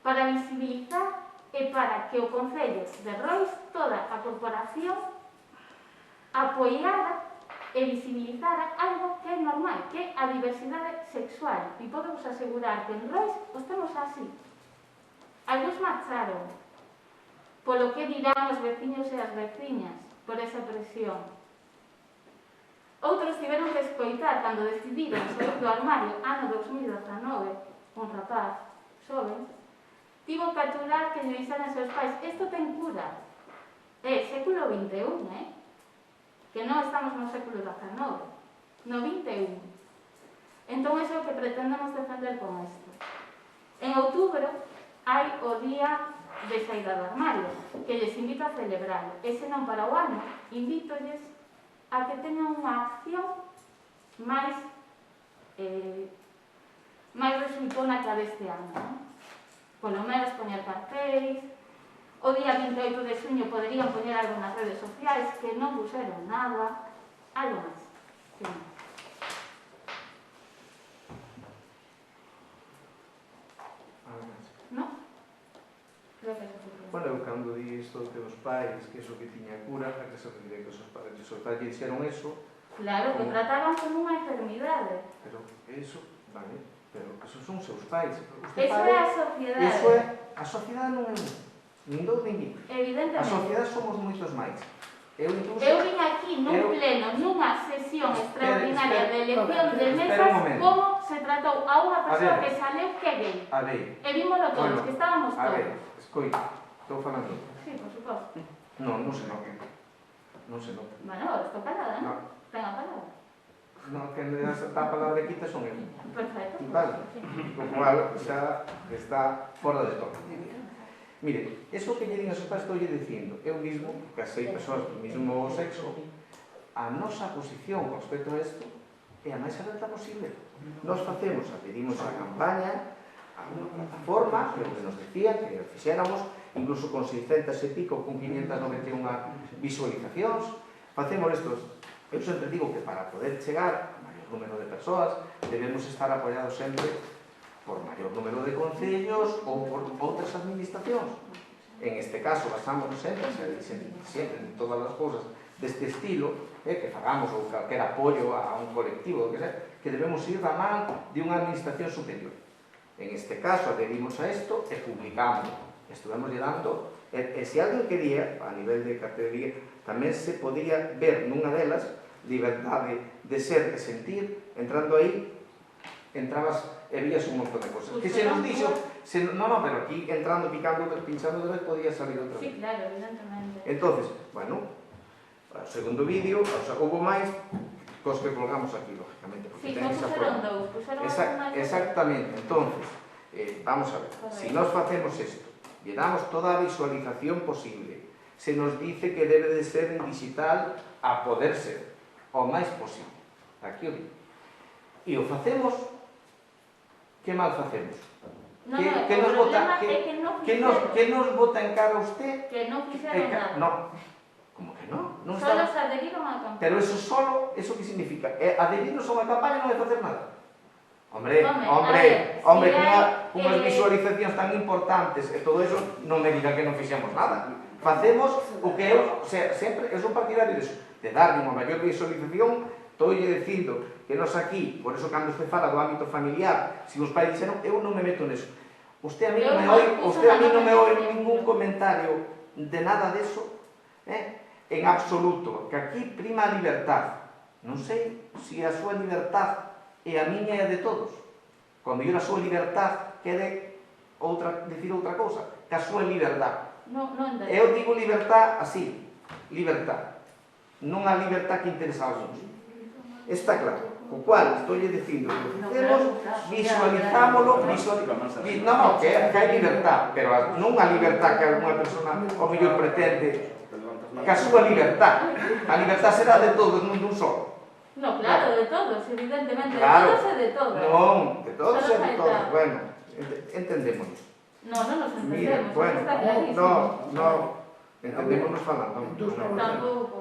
para visibilizar e para que o Concello de Rois, toda a corporación, apoiara e visibilizara algo que é normal, que é a diversidade sexual. E podemos asegurar que en Rois os temos así. Algúns marcharon polo que dirán os veciños e as veciñas, por esa presión. Outros tiveron que escoitar cando decidiron sair do armario ano 2019, un rapaz xoven, tivo que aturar que lle dixeran seus pais: isto ten cura. É século XXI, que non estamos no século XIX, no XXI. Entón, iso é o que pretendemos defender con isto. En outubro hai o día de saída do armario, que lles invito a celebrarlo. E senón para o ano, invítoles a que teñan unha acción máis resultona que a deste ano, non? Polo menos poñer cartéis. O día 28 de xuño poderían poñer algo nas redes sociais, que non puseron nada, algo máis. Sí. Non? Creo que é suficiente. Bueno, eu cando di isto que os pais, que iso que tiña cura, a que se refiere que os pais lle dixeron eso, Claro, que trataban como unha enfermidade. pero eso, vale, pero esos son seus pais. Eso é a sociedade. Eso é, a sociedade non é nin dous nin vinte. A Evidentemente. sociedade somos moitos máis. Eu incluso... Eu vim aquí nun pleno, nunha sesión extraordinaria de elección de mesas, como se tratou a unha persoa que saleu que é gay. A ver, E vímolo todos, que estábamos a ver, todos. escoita, estou falando. Sí, por suposto. Non se nota. Non se nota. Bueno, estou calada, non? Ten a palabra. Non, que a palabra de quita son eu. Perfecto. Vale, co cual xa está fora de todo. Mire, eso que lle din a seus pais estou lle dicindo, eu mismo, que sei persoas do mesmo sexo, a nosa posición con respecto a isto é a máis aberta posible. Nos facemos, adherimos a campaña, a unha plataforma, que nos decía que fixéramos, incluso con 600 e pico, con 591 visualizacións, facemos estos. Eu sempre digo que para poder chegar a maior número de persoas debemos estar apoiados sempre por maior número de concellos ou por outras administracións. En este caso, basámonos sempre en todas as cousas deste estilo, que fagamos ou calquer apoio a un colectivo, que debemos ir da man de unha administración superior. En este caso, adherimos a isto e publicamos. Estuvemos dando, e se alguén quería, a nivel de cartelería, tamén se podía ver nunha delas, liberdade de ser e sentir, entrando aí, entrabas e vías un montón de cosas. Que se nos dixo, no, pero aquí entrando, picando, pinchando de vez, podía salir outra vez. Sí, claro, evidentemente. Entonces, bueno, o segundo vídeo, o sea, houve máis cos que colgamos aquí, lógicamente, porque Sí, ten non esa puseron forma. dous, puseron máis. Exactamente, entonces, vamos a ver, si nos facemos isto, lle damos toda a visualización posible, se nos dice que debe de ser en digital a poder ser, o máis posible, aquí o digo, e o facemos, que mal facemos? No, que o nos problema bota, é que non que nos bota en cara usted? Que non fixeron nada. No, como que non? Non Solo está... se adheriron á campaña. Pero eso solo, eso que significa? Adherirnos a unha campaña non é facer nada. Hombre, unhas visualizacións tan importantes e todo eso, non me diga que non fixemos nada. Facemos o que eu, sempre, eu son partidario disso, de darle unha maior visualización. Estou dicindo que nos aquí, por eso cando usted fala do ámbito familiar, se os pais dixeron, eu non me meto neso. Usted a mí non me oi ningún comentario de nada deso, en absoluto, que aquí prima a libertad. Non sei se a súa libertad e a miña é de todos. Cando eu a súa libertad quere dicir outra cousa, que a súa liberdade. Eu digo libertad así, libertad. Non a libertad que interesa a alguns. Está claro. O cual, estou dicindo, visualizámolo, non, que hai libertad, pero non a libertad que alguna persona ao mellor pretende, que a súa libertad. A libertad será de todos, non dun só. No, claro, de todos, evidentemente, claro. De todos e de todas. Non, de todos e de todas, bueno, entendemos. No nos entendemos, Mira, bueno, está clarísimo. no, entendémonos falando. Tampouco.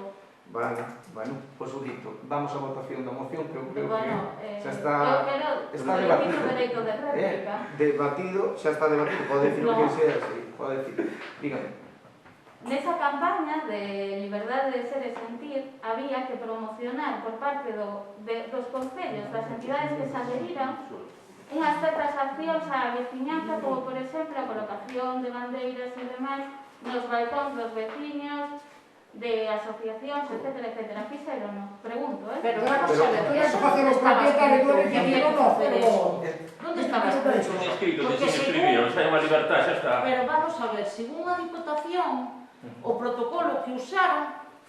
Bueno, pois o dito, vamos á votación da moción, que eu creo que xa está debatido. Dereito de réplica. Debatido, xa está debatido, pode decir o que sea, sí, pode decir. Dígame. nesa campaña de liberdade de ser e sentir había que promocionar por parte dos concellos, das entidades que se adheriran, unhas certas accións á veciñanza, como por exemplo a colocación de bandeiras e demais nos balcóns dos veciños, de asociacións, etcétera, etcétera. Fixeron, non? Pregunto, Pero Pero vamos a ver, eso facemos estaba propietario escrito, do que había que facer eso. ¿Dónde estaba escrito? Son escritos, Porque sin escribir, según... os ten unha libertad, xa está. Pero vamos a ver, según a Diputación, o protocolo que usaron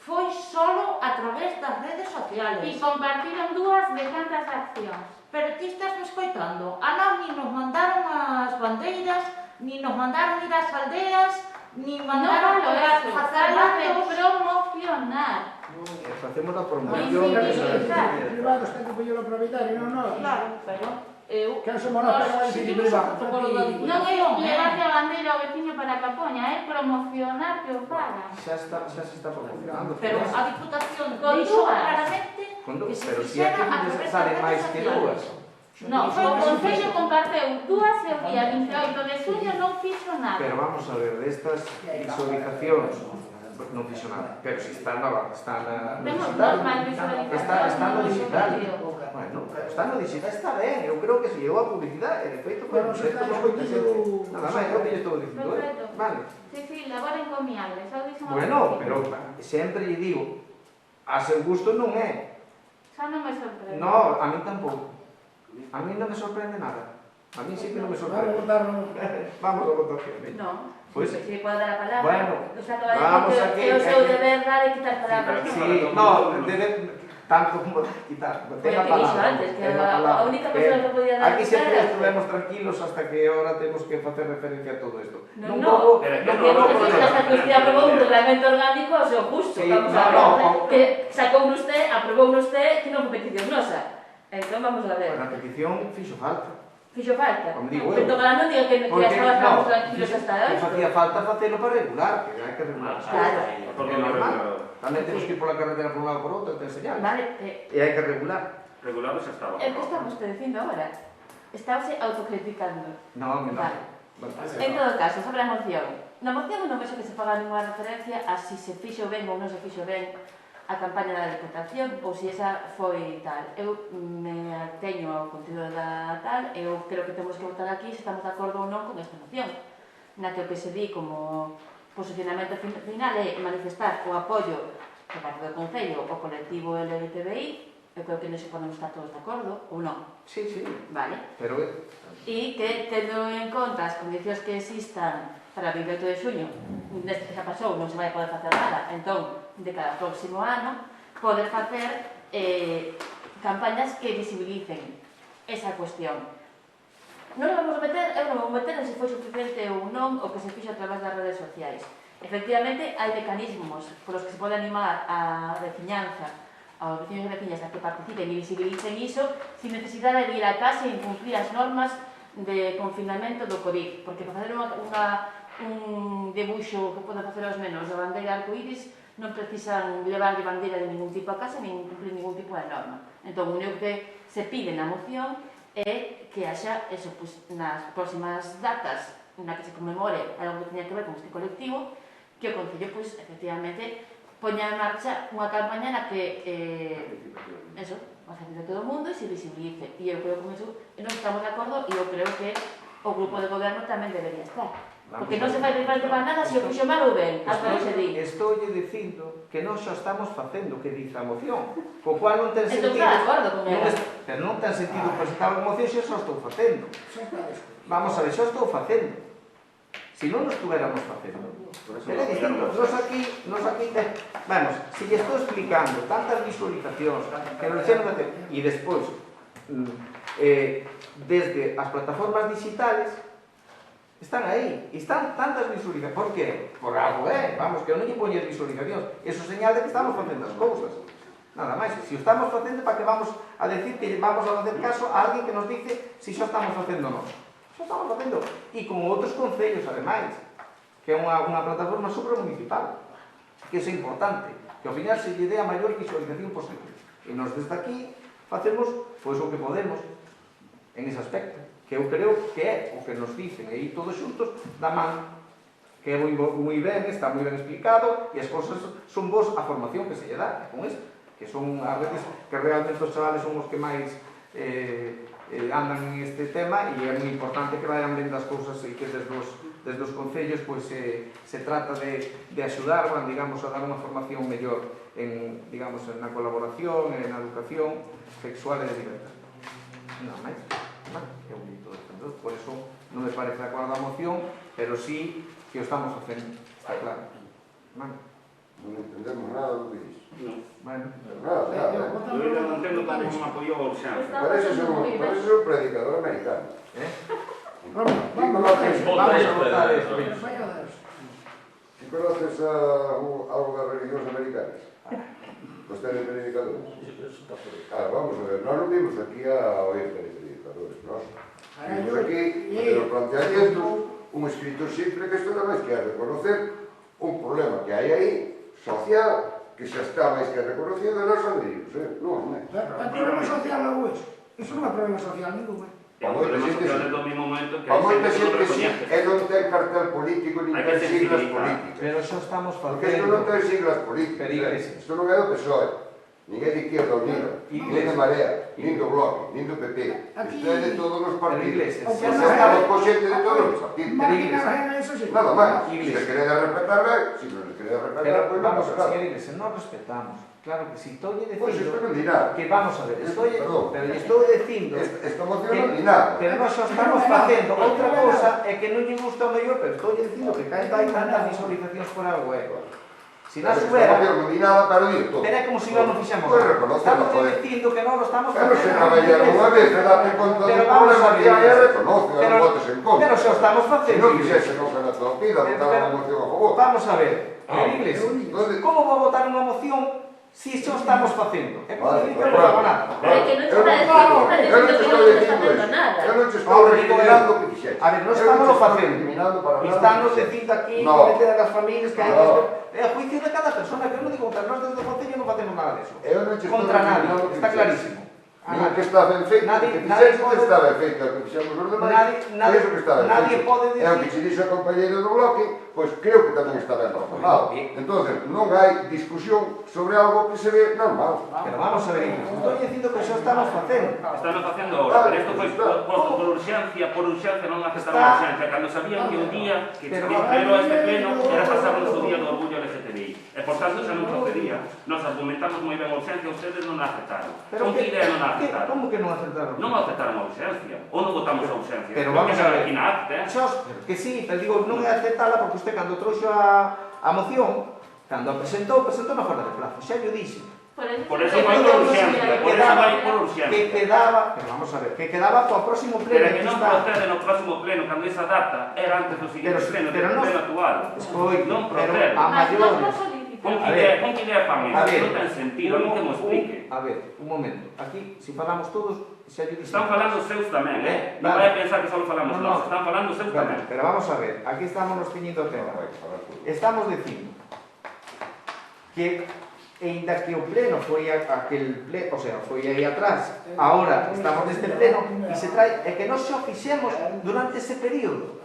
foi solo a través das redes E sociales. compartiron dúas de tantas accións. Pero ti estás me escoitando. A nós ni nos mandaron as bandeiras, ni nos mandaron ir ás aldeas, ni Non mandaron valo eso, facer fala de actos. promocionar. Facemos a Pois promoción. sí, Os privados ten que poñelo propietario, non nós. Claro, pero eu... Que somos nós, pero vai Si dicir temos o privado. protocolo da Non é Diputación, levarlle a bandeira ao veciño para que a poña, é promocionar que o fagan. Xa se está promocionando. Pero a Diputación Con dixo dúas. claramente que se Pero si fixera aquí a través das salen redes máis que sociales. dúas. Non, o Concello comparteu dúas e o día 28 de xuño non fixo nada. Pero vamos a ver, destas visualizacións non fixo nada, pero si está na Temos digital. dos máis visualizacións. Está no digital. vídeo. Bueno, está no digital, está ben, eu creo que se llevou a publicidade, de feito foi Bueno, un se xesto está por moita xente. emitido- Nada máis, é o que lle estou dicindo, Perfecto. Vale. Sí, labor encomiable, xa o dixen ao Bueno, principio. pero sempre lle digo, a seu gusto non é. Xa non me sorprende. No, a mí tampouco. A mí non me sorprende nada. A mí sí que non me Vamos a sorprende. votarlo. Vamos a votación. No, Pues- si me puedo dar a palabra. Bueno, Usted acaba de vamos decir aquí, que o seu aquí. deber dar e quitar palabras. Sí, no, debe tanto como quitar. Foi Ten o a que dixo palabra. antes, que ten a palabra. única persona que podía dar Aquí a sempre quitar estuvemos tranquilos hasta que ahora temos que facer referencia a todo isto. No, Non no, vou- pero que porque no, usted hasta que usted aprobou un reglamento orgánico ao seu justo. Sí, Vamos no, a ver, no, que sacou usted, aprobou usted, que non foi petición nosa. Entón vamos a ver. Bueno, a petición fixo falta. Fixo falta. Como digo eu. Pero Galán non diga que Porque, estábamos no, tranquilos hasta que hoxe. facía falta facelo para regular, que hai que regular. Claro. Porque É non normal. regulado. Tamén temos que ir pola carretera por un lado por outro, te señal. Vale, E hai que regular. Regulado xa estaba. é que está vostede dicindo agora. Estáose autocriticando. Non, non. Vale. En todo caso, sobre a moción. Na moción non vexo que se faga ninguna referencia a si se fixo ben ou non se fixo ben a campaña da Diputación ou se esa foi tal. Eu me ateño ao contido da tal, eu creo que temos que votar aquí se estamos de acordo ou non con esta moción, na que o que se di como posicionamento final é manifestar o apoio por parte do Concello ao colectivo LGTBI. Eu creo que neso podemos estar todos de acordo ou non, Sí, sí, vale? pero E que, tendo en conta as condicións que existan para o 28 de xuño, neste que xa pasou, non se vai poder facer nada, entón, de cada próximo ano, poder facer campañas que visibilicen esa cuestión. Non nos vamos a meter, eu non vou meter en se foi suficiente ou non o que se fixo a través das redes sociais. Efectivamente, hai mecanismos por os que se pode animar a veciñanza, aos veciños e veciñas a que participen e visibilicen iso sin necesidade de ir a casa e incumplir as normas de confinamento do COVID, porque para facer un debuxo que poden facer aos menos da bandeira arcoíris non precisan levar de bandeira de ningún tipo a casa nin cumplir ningún tipo de norma. Entón, o único que se pide na moción é que haxa eso, pues, nas próximas datas na que se conmemore algo que teña que ver con este colectivo, que o Concello, pues, efectivamente, poña en marcha unha campaña na que eso, a gente de todo o mundo e se visibilice. E eu creo que con eso non estamos de acordo e eu creo que o grupo de goberno tamén debería estar. Porque non se fai diferente para nada se o fixo mal ou ben, hasta non se di. Estou dicindo que nós xa estamos facendo o que dice a moción, co cual non ten Entón sentido. está de acordo con ela. Pero non ten sentido presentar a moción se xa estou facendo. Vamos a ver, xa estou facendo. Se non nos estuviéramos facendo. Pero é distinto, nos aquí vamos, se lle estou explicando tantas visualizacións que non xe non vai ter, e despois desde as plataformas digitales están aí, e están tantas visualizacións. Por que? Por algo, vamos, que eu non lle poñer visualizacións, eso señal de que estamos facendo as cousas. Nada máis, se o estamos facendo, para que vamos a decir que vamos a facer caso a alguén que nos dice se xa estamos facendo nós. Xa estamos facendo, e como outros concellos, ademais, que é unha plataforma supramunicipal, que é importante, que ao final se lle dé a maior visualización posible. E nos desde aquí facemos pois o que podemos en ese aspecto, que eu creo que é o que nos dicen, e aí todos xuntos da man que é moi ben, está moi ben explicado, e as cousas son vos a formación que se lle dá, con isto, que son, a veces, que realmente os chavales son os que máis andan en este tema, e é moi importante que vayan vendo as cousas e que desde os concellos pois, se trata de axudar, bueno, digamos, a dar unha formación mellor en, digamos, na colaboración, na educación sexual e de libertad. Non máis, é un dito defendor, por eso non me parece de acordo a moción, pero sí que o estamos facendo, está claro. Non entendemos nada do que dices. Non. Bueno, Nada. Eu non entendo como un apoio a urxencia. Parece ser un predicador americano. Vamos a votar esto. Si conoces algo de religións americanas, pues ten predicadores. Vamos a ver, nós non vimos aquí a oír predicadores, nós vimos aquí o planteamiento, un escritor simple que isto nada máis que a reconocer un problema que hai aí, social, que xa está máis que reconocido e nós adherimos, non é? É problema social non é iso. Iso non é problema social ningún, É un problema social desde o mismo momento que A hai moita xente que non xente sí, recoñece. e non ten cartel político ni Hai que ten siglas sensibilizar. políticas. pero xa estamos Porque isto non facendo. ten siglas políticas. Pero Iglesias. Isto non é do PSOE, nin é de Izquierda Unida, nin de Marea, nin do Bloque, nin do PP. Isto é de todos os Pero partidos. Iglesias, Xa xa estamos está. con xente de todos os partidos. Nada máis. Se Iglesias. queredes respetar, ben. Se non se queredes respetar, Pero pois non vamos pasa a nada. seguir, Iglesias, non respetamos. Claro que si, estoy Pois isto dicindo non di nada. que vamos a ver, Perdón. pero lle estou dicindo Esta moción non di nada. pero nós xa estamos facendo outra cousa e que non lle gusta o mellor, pero estou dicindo que hai tantas visualizacións por algo, Si non Esta subera, moción non di nada, pero di todo. pero é como se non o fixemos. Pois reconócelo, Estamos joder. dicindo que non o estamos Pero se facendo. caballeron unha vez, e date conta do Pero vamos problema a que ver. hai e reconoce, e non votes en contra. Pero xa o estamos Se facendo. non fixese, non se na tua vida, votar unha moción a favor. Vamos a ver, Iglesias, Entonces, como vou votar unha moción si xa o estamos facendo? É como Vale, dicir que non fago nada. É que non Eu está non dicindo te que estou non está dicindo facendo eso. nada. Eu non te estou recriminando o que fixeches. A ver, non Eu estamos te estou facendo. recriminando para nada. Estamos dicindo aquí No. que meter a das familias que hai No. que... É a juicio de cada persona, que eu non digo contra nós desde o Concello non facemos nada deso. Eu non te estou Contra nadie, recriminando o que está fixeches. clarísimo. Nin o que está ben feito, o que fixeches está ben feito, o que fixemos os demais, Nadie- iso que está ben nadie feito. pode É o que decir- se dixo a compañeiro do bloque, pois creo que tamén está ben razonado. Bien. Entonces, non hai discusión sobre algo que se ve normal. Pero vamos a ver, Iglesias, estou dicindo que xa estamos facendo. Están facendo ahora, pero isto foi posto por urxencia non aceptaron a urxencia, cando sabían que o día que Pero- pleno este pleno era pasarnos o día do orgullo LGTBI. E por tanto xa non procedía. Nos argumentamos moi ben a urxencia, ustedes non a aceptaron. Con que idea non a aceptaron? Como que non aceptaron? Non aceptaron a urxencia, ou non votamos a urxencia. Pero Porque vamos xa a ver. aquí na acta, Que sí, pero digo, non é aceptala porque usted cando trouxo a moción, cando a presentou na fora de plazo, xa yo dixe. Por eso vai por urxencia, por eso vai por urxencia. Que quedaba, pero vamos a ver, que quedaba para o próximo pleno. Pero que non procede no próximo pleno, cando esa data era antes do seguinte pleno, pero do non- pleno actual. Escoito, Non pero procede. a Mas nós maiores. non solicitamos. Con A que idea fan A eso? ver, Non ten sentido, a mí que mo explique. A ver, un momento. Aquí, se falamos todos, xa yo dixen. Están falando os seus tamén, Non Vale. vai a pensar que só falamos No, nós, no. están falando os seus tamén. Pero vamos a ver, aquí estamos nos ciñendo o tema. Estamos dicindo que ainda que o pleno foi aquel pleno, o sea, foi aí atrás, agora estamos neste pleno e se trae, é que nós xa o fixemos durante ese período.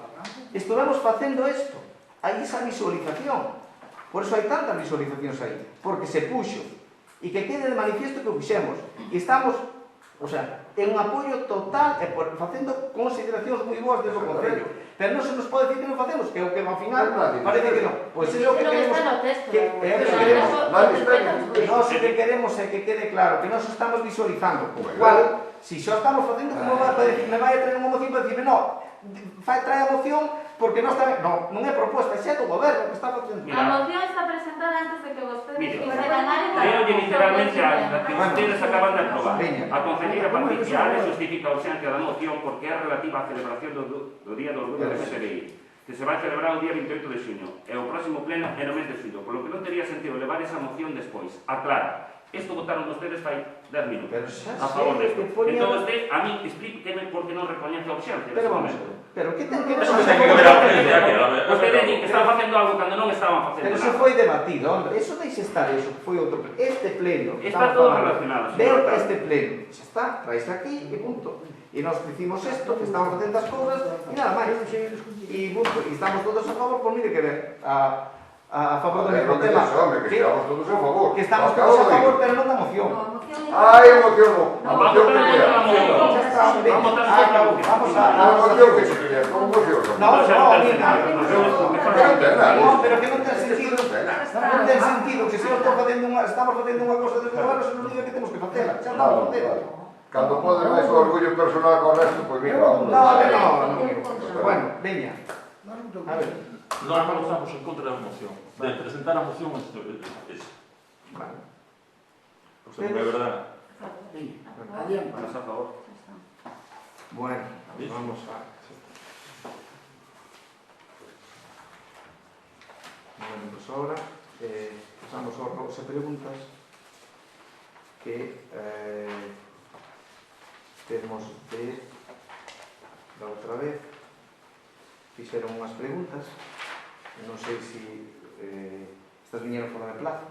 Estuvemos facendo isto, hai esa visualización. Por eso hai tantas visualizacións aí, porque se puxo e que quede de manifiesto que o fixemos. E estamos, o sea, en un apoio total e facendo consideracións moi boas desde o Concello. Pero non se nos pode decir que non facemos, que é o que ao final parece que non. Pois é o que Non queremos. está no texto. Que é o que queremos. Nós o que Vale, queremos é que quede claro que nós estamos visualizando, co cual, se xa estamos facendo, como vai a decir, me vai a traer unha moción para decirme, no, trae a moción porque non está, non é proposta, xa é do goberno que está facendo. A moción está presentada antes de que vostedes Mire, fixeran algo. Leolle literalmente a que ustedes acaban de aprobar. Veña. A concelleira Patricia Ares justifica a urxencia da moción porque é relativa á celebración do Día do Orgullo LGTBI, que se vai celebrar o día 28 de xuño, e o próximo pleno é no mes de xullo, por lo que non tería sentido levar esa moción despois. Aclara Isto votaron vostedes fai 10 minutos. Pero xa A favor sei desto. que poña... Entón, a mí, explíqueme por que non recoñece a urxencia. Pero vamos a ver. Pero que ten que ver? Eso non ten que ver a urgencia, que Vostedes din que estaban facendo algo cando non estaban facendo Pero nada. se foi debatido, hombre. Eso deixe estar, eso que foi outro pleno. Este pleno... Está todo relacionado, señor Ver alcalde. este pleno. Xa está, traíse aquí e punto. E nós hicimos isto, que estamos facendo as cousas e nada máis. E punto. E estamos todos a favor, por mire que ver. A favor do mismo tema. Que estamos todos a favor. Que estamos todos a favor, pero non da moción. Ai, emoción non. A moción que Ya quería. está, hombre. Vamos a... A moción que se quería. Con emoción non. No, mira. No, No, pero que non ten sentido. Non ten sentido que se eu estou facendo estamos facendo unha cosa de goberno, se nos diga que temos que facela. Xa estamos facendo. Cando pode máis o orgullo personal con resto, pois mira, vamos. No. Bueno, veña. A ver. Nós non estamos en contra da moción. De presentar a moción es. Vale. O sea, non é verdade. Adiante. Vamos a favor. Bueno, vamos a... Bueno, pues ahora pasamos aos roos e preguntas que temos de da outra vez fixeron unhas preguntas, non sei se estas viñeron fora de plazo.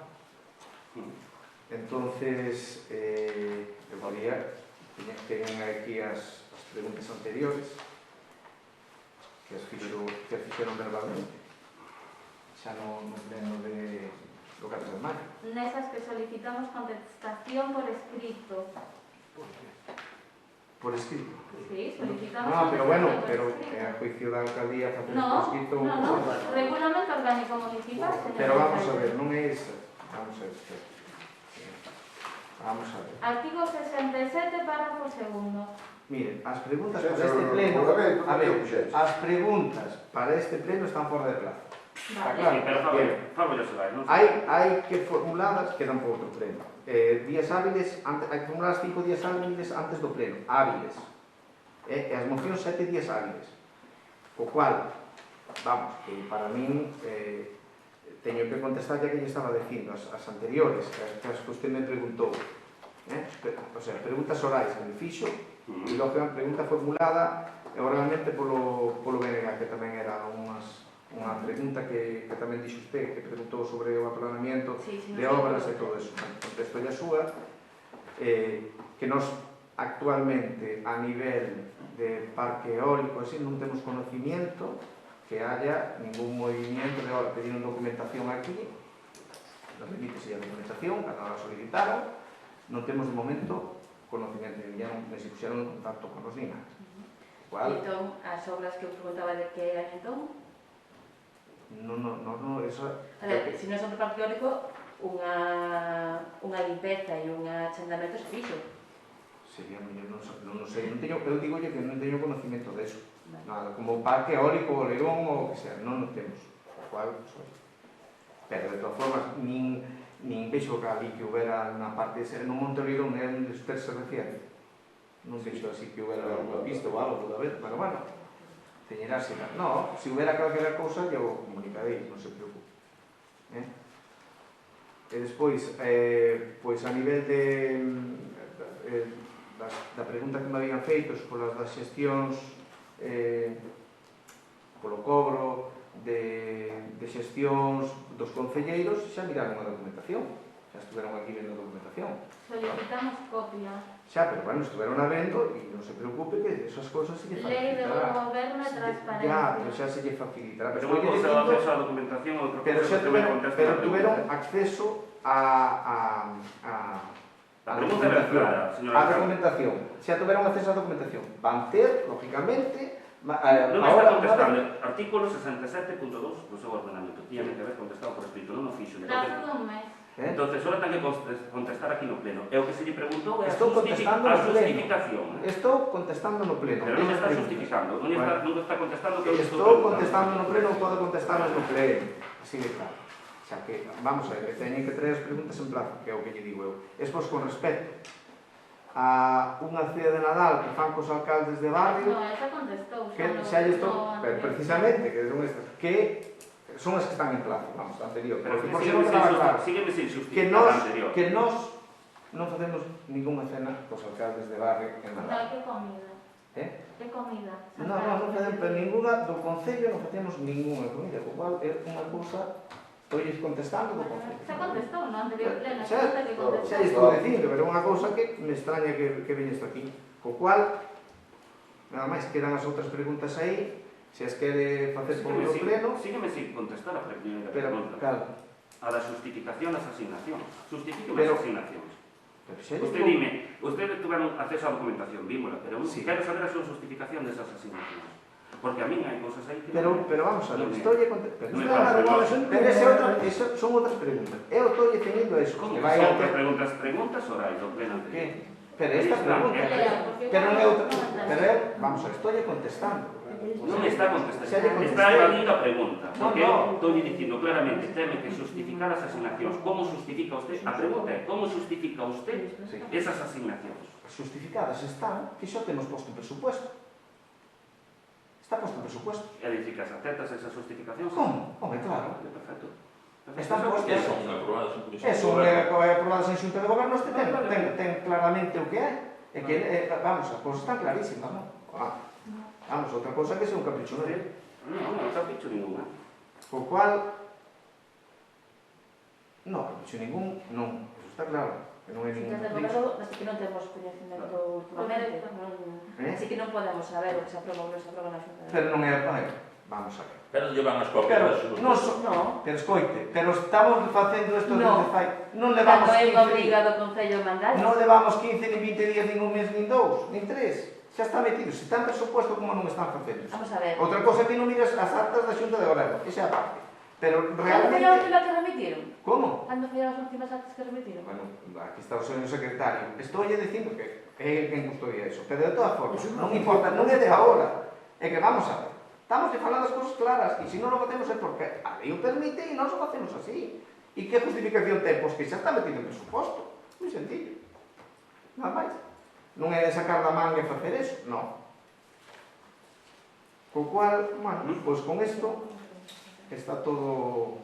Entonces, eu podía teñen aquí as preguntas anteriores que as fixeron verbalmente xa no pleno de do 4 de maio. Nesas que solicitamos contestación por escrito. Por escrito. Sí, solicitamos No, pero bueno, contestación por pero escrito. a juicio da alcaldía facer por No, escrito... no, regulamento orgánico municipal, señor. Pero vamos a alcalde. ver, non é esa. Vamos a ver. Vamos a ver. Artigo 67, párrafo segundo. Miren, as preguntas Sí, para este sí, pleno... regulamento, A ver, sí. as preguntas para este pleno están fora de plazo. Está Vale. claro. Sí, pero Bien. Fabio ya se vai, non? Hai que formuladas, quedan por outro pleno. Días hábiles, hai que formular 5 días hábiles antes do pleno. Hábiles. E as mocións 7 días hábiles. O cual, vamos, que para min teño que contestar ya que lle estaba dicindo as anteriores, que as que usted me preguntou. O sea, preguntas orais que me fixo, e logo unha pregunta formulada oralmente polo BNG, que tamén era unha pregunta que tamén dixo usted, que preguntou sobre o aplanamiento de obras e todo eso. Contesto a súa, que nos actualmente a nivel de parque eólico así non temos conocimiento que haya ningún movimiento de obra. Pediron documentación aquí, nos remítese a documentación, cando la solicitaron, non temos de momento conocimiento, me se puxeron en contacto con os DINA. Entón, as obras que eu preguntaba de que eran entón? No, eso... A ver, se non son de parque eólico, unha limpeza e un achandamento se fixo. Sería mellor, non sei, eu digo que non teño conocimiento de eso. Nada, como parque eólico, Olerón ou o que sea, non temos. O cual, pero de todas formas, nin vexo que ali que houbera na parte no Monte Olerón é onde usted se refiere. Non vexo así que houbera unha pista ou algo, da vez, pero bueno, teñerá así. No, se houbera calquera cousa, eu comunicarei, non se preocupe. E despois, pois a nivel da pregunta que me habían feito polas das xestións polo cobro de xestións dos concelleiros, xa miraron a documentación, xa estuveron aquí vendo a documentación. Solicitamos copia. Xa, pero bueno, estuveron a vendo e non se preocupe que esas cousas se lle Lei de facilitará. Goberno e Transparencia. Ya, pero xa se lle facilitará. Pero unha cousa é o acceso á documentación, outra Pero cousa xa é que me tuveron, conteste pero a tuveron pregunta. acceso a A pregunta era clara, señora a alcalde. documentación. Xa tuveron acceso á documentación. Van ter, lógicamente, Non me está contestando. Artículo 67.2 do seu ordenamento. Tiene que haber contestado por escrito, non o fixo. Prazo dun mes. Entonces, ahora ten que contestar aquí no pleno. E o que se lle preguntou é a Estou contestando no pleno. justificación. Estou contestando no pleno. Pero non me está Preguntas. justificando. Non está contestando que eu Estou contestando no pleno, podo contestar no pleno. Así de claro. O sea que, vamos a ver, que teñen que traer as preguntas en plazo, que é o que lle digo eu. Despois, con respecto a unha cea de Nadal que fan cos alcaldes de barrio, No, esa contestou. que xa lle estou, pero precisamente, que son estas, que son as que están en plazo, vamos, anterior. Pero Porque, por si non quedaba claro, sígueme sin que justificar nos, a anterior. que nos non facemos ninguna cena cos alcaldes de barrio en No, Nadal. que comida. Que comida. Non facemos pero ninguna do Concello, non facemos ninguna comida, co cual é unha cousa, estou contestando do Concello. Se contestou no anterior pleno, Xa estou dicindo, pero é unha cousa que me extraña que veñes aquí. Co cual, nada máis, quedan as outras preguntas aí, se as quere facer por o pleno. Sígueme sin contestar a primeira Pero, pregunta. claro. A da justificación das asignacións. Justifíqueme Pero- as asignacións. Pero xa Usted digo- dime, ustedes tuveron acceso á documentación, vímola, pero Sí. quero saber a súa justificación desas asignacións. Porque a min hai cousas aí que... Pero vamos a ver, non me- estou contestando. non me Claro, parece igual, lógico. Pero eso son outras preguntas. Eu estou teniendo eso. Como que que vai son a outras ter- preguntas orais do pleno Que? anterior? Pero esta pregunta. Pero non é outra. Pero eu, vamos a ver, estou contestando. Non me está contestando, Xa lle contestei. está evadindo a pregunta. No, Porque no. eu estou dicindo claramente, teme que justificar as asignacións. Como justifica usted? A pregunta é, como justifica usted Sí. esas asignacións? Justificadas están que xa temos posto en presupuesto. Está posto en presupuesto. É dicir, que as aceptas esas justificacións? Como? Home, claro. Perfecto. Están postos. Eso, aprobadas en comisión. Eso é aprobado en Xunta de Goberno, este ten claramente o que é. É que, vamos, a cousa está clarísima, non? Vamos, outra cousa que sea un capricho meu. Non capricho ninguna. Co cual, non, capricho ningún, non, eso está claro. Que non é ningún Desde capricho. logo, así que non temos coñecemento últimamente, así que non podemos saber o que se aprova ou non se aprova na Xunta. Pero non é, vamos a ver. Pero llevan as copias Pero, das súas. non No, pero escoite, pero estamos facendo isto No. desde fai, non levamos cando é 15 obrigado o Concello a mandar. non levamos 15 ni 20 días, nin un mes, nin dous, nin tres. Xa está metido, se está en presupuesto como non están facendo. Vamos a ver. Outra cosa é que non miras as actas da Xunta de Goberno, esa é a parte. Pero Cando foi a realmente... última que remitiron? Como? Cando foi as últimas actas que remitiron? Bueno, aquí está o señor secretario. Estou dicindo que é quen custodia eso. Pero de todas formas, non importa, non é de agora. É que vamos a ver. Estamos de falar das cousas claras. E se non o facemos é porque a lei o permite e nós o facemos así. E que justificación ten? Pois que xa está metido en presuposto. Moi sencillo. Nada máis. Non é sacar da manga e facer eso. Non. Co cual, bueno, pois con isto está todo...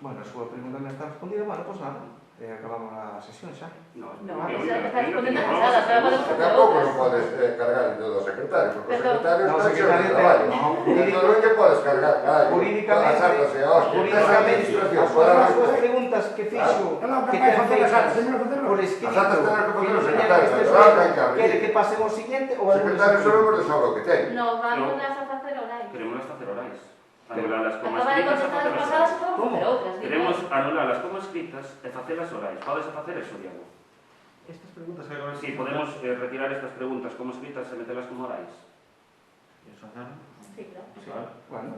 Bueno, a súa pregunta me está respondida, bueno, pois nada, acabamos a sesión xa. No, está respondiendo a pasada, pero podemos facer Tampouco non outras. podes cargar en todo o secretario, porque o Perdón. secretario No, está en secretario de traballo. no, Entón non que podes cargar, callo, Jurídicamente, todas as actas e a hostia, jurídicamente, administración, as súas preguntas que fixo, Ela que vai ten facer as feitas actas, señora, facelo. por escrito, As actas terán que facer o nos secretario, señala este pero ahora hai que sujeto, abrir. quere que pasen ao siguiente ou O algo secretario sabemos de sobra o que ten. No, vamos a facer orais. Queremos facer orais. Pero- Anulalas como Acaba de escritas e contestar as facelas pasadas, orais. podemos ¿Cómo? facer outras. digo. Queremos anulalas como escritas e facelas orais. Podes facer eso, Diego? Estas preguntas que agora... Si podemos retirar estas preguntas como escritas e metelas como orais. Eso hacerlo. Sí, claro. Claro. bueno,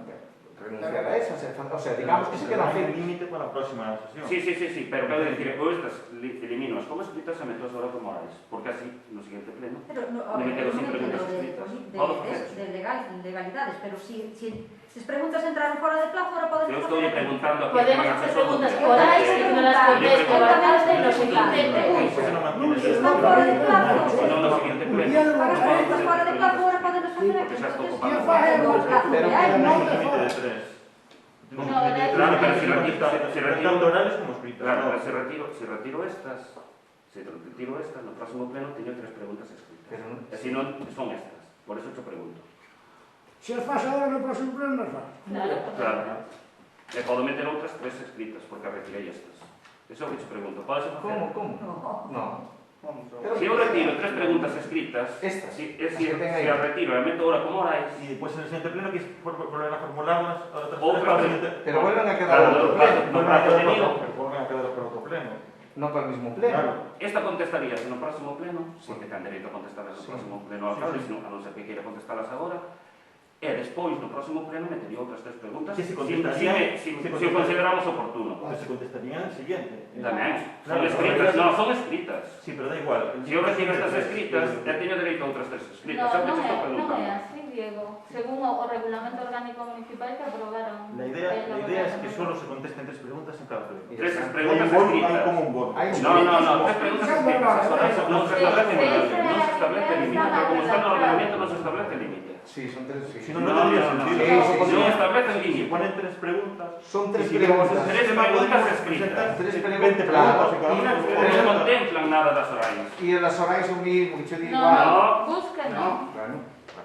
renunciar a esas, o sea, digamos que se quedan Hay un feitas. límite para a próxima sesión. Sí, pero quero dicir, ou estas elimino as como escritas e metelas ahora como orais. Porque así, no siguiente pleno, Pero no, Non me quedo sin preguntas escritas. Podo facer eso. legalidades, pero si as preguntas entraron fora de plazo, ahora podemos eu estou preguntando aquí Podemos a hacer asesor preguntas do- orais y que no las conteste Baltasar en los siguientes plenos. ¿Por qué no mantienes esto? Están fora de plazo. Si non, no siguiente pleno. Para as preguntas fora de plazo, ahora podemos facer Porque xa estou aquí. ocupado. Pero Hay no, un límite de 3. No, de- Claro, pero si retiro- Tanto orales como escritas. Claro, ¿no? pero se retiro estas, no próximo pleno teño 3 preguntas escritas. Pero non- E se non, son estas. Por eso te pregunto. Se as faz agora no próximo pleno, nos faz. Claro. E podo meter outras 3 escritas, porque retirei estas. Eso é o que te pregunto. Podes facer? Como? No. Pero- Se eu retiro 3 preguntas escritas, Estas, si as que ten aí. as retiro e meto ahora como orais, Y después en el siguiente pleno que volver a formularlas a otras Otra para el vez. siguiente- Pero vuelven a quedar Claro, en otro claro. pleno, No, Vuelven a quedar tenido. vuelven a quedar para otro pleno. no para el mismo pleno. Claro. esta contestarías no próximo pleno, porque ten dereito a contestarlas no Sí. próximo pleno ao alcalde, a non ser que queira contestarlas agora. E despois, no próximo pleno, metería outras 3 preguntas, Que se si contestarían- o consideramos oportuno. Entonces se contestarían en el siguiente. Tamén, son Claro, escritas, pero- non, son escritas. Sí, pero da igual. Se eu retiro estas escritas, ya teño dereito a outras 3 No, escritas. Xa te non estou é preguntando. así, Diego. Según o Regulamento Orgánico Municipal que aprobaron La idea en La idea es que solo se contesten 3 preguntas en cada pleno. Tres Hay preguntas un bono, escritas. hay como un bono. Hay un- No, 3 preguntas escritas. Eso no se establece límite. No se establece límite. Pero como está en el ordenamiento no se establece límite. Sí, son 3. Sí. Si no, no tendría sentido. No establecen Si límite. ponen 3 preguntas, Son y 3 si digamos, preguntas. el Tres sistema preguntas podemos escritas. presentar 3 20 preguntas, preguntas claro. y cada uno No se contemplan nada das horais. E as horais son mismo, que yo digo, No, igual. no, busca, no. Bueno,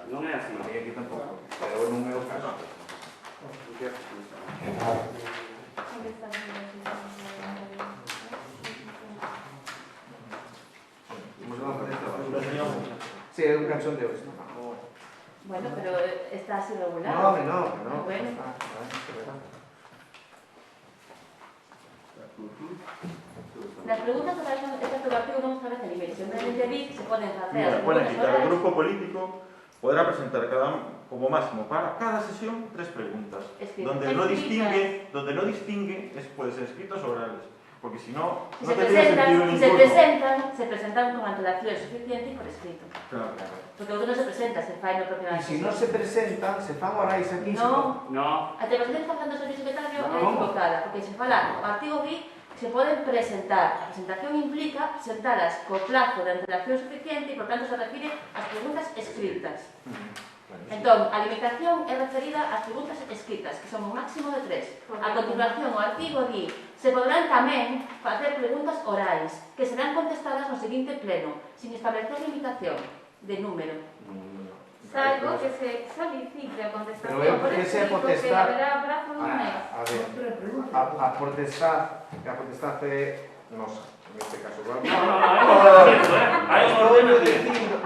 Non é así. e aquí tampouco. Pero non é o caso. Vamos a facer trabajo. Sí, é un cachondeo isto. Bueno, pero está así regulado. No, hombre, no, que no. Bueno. Las preguntas sobre este artículo non establece límites. Simplemente di que se poden facer Mira, as pueden preguntas quitar. El orales. grupo político podrá presentar como máximo para cada sesión 3 preguntas. Escritas. Donde no distingue puede ser escritas o orales. Porque si no, Si no se tendría sentido presentan, ninguno. se presentan con antelación suficiente y por escrito. Claro. Porque outro non se presenta, se fai no propio E se non se presentan, se fan horais aquí. No, No. a interpretación que está facendo o Servicio Secretario é No. equivocada, porque se fala, o artigo di que se poden presentar. A presentación implica presentalas co plazo de antelación suficiente e, por tanto, se refire ás preguntas escritas. Entón, a limitación é referida ás preguntas escritas, que son un máximo de 3. A continuación, o artigo di se poderán tamén facer preguntas orais, que serán contestadas no seguinte pleno, sin establecer limitación de número. Salvo que se solicite a contestación Pero por ese escrito, que potestad- haberá prazo de un mes. A ver, a potestad é nosa, neste caso. No, hai un ordenamiento, hai un ordenamiento.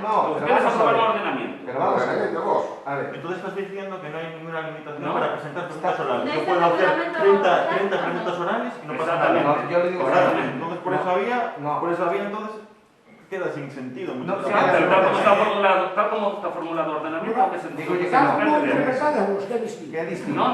No, Ustedes pero vamos a aprobaron ver. o ordenamiento. Pero vamos a ver. vos. A ver, Entonces estás diciendo que no hay ninguna limitación No. para presentar preguntas orales. No Yo está puedo hacer regulamento 30 oral, preguntas no. orales y no pasa Exactamente. nada. no, yo le digo Orales. que Entonces por no. esa vía, No. entonces queda sin sentido. No, muchas sí, veces. Tal como está formulado o ordenamiento, que se Digo, se que no. desprende de él. Interpretada vos, que é distinto. que é distinto. No,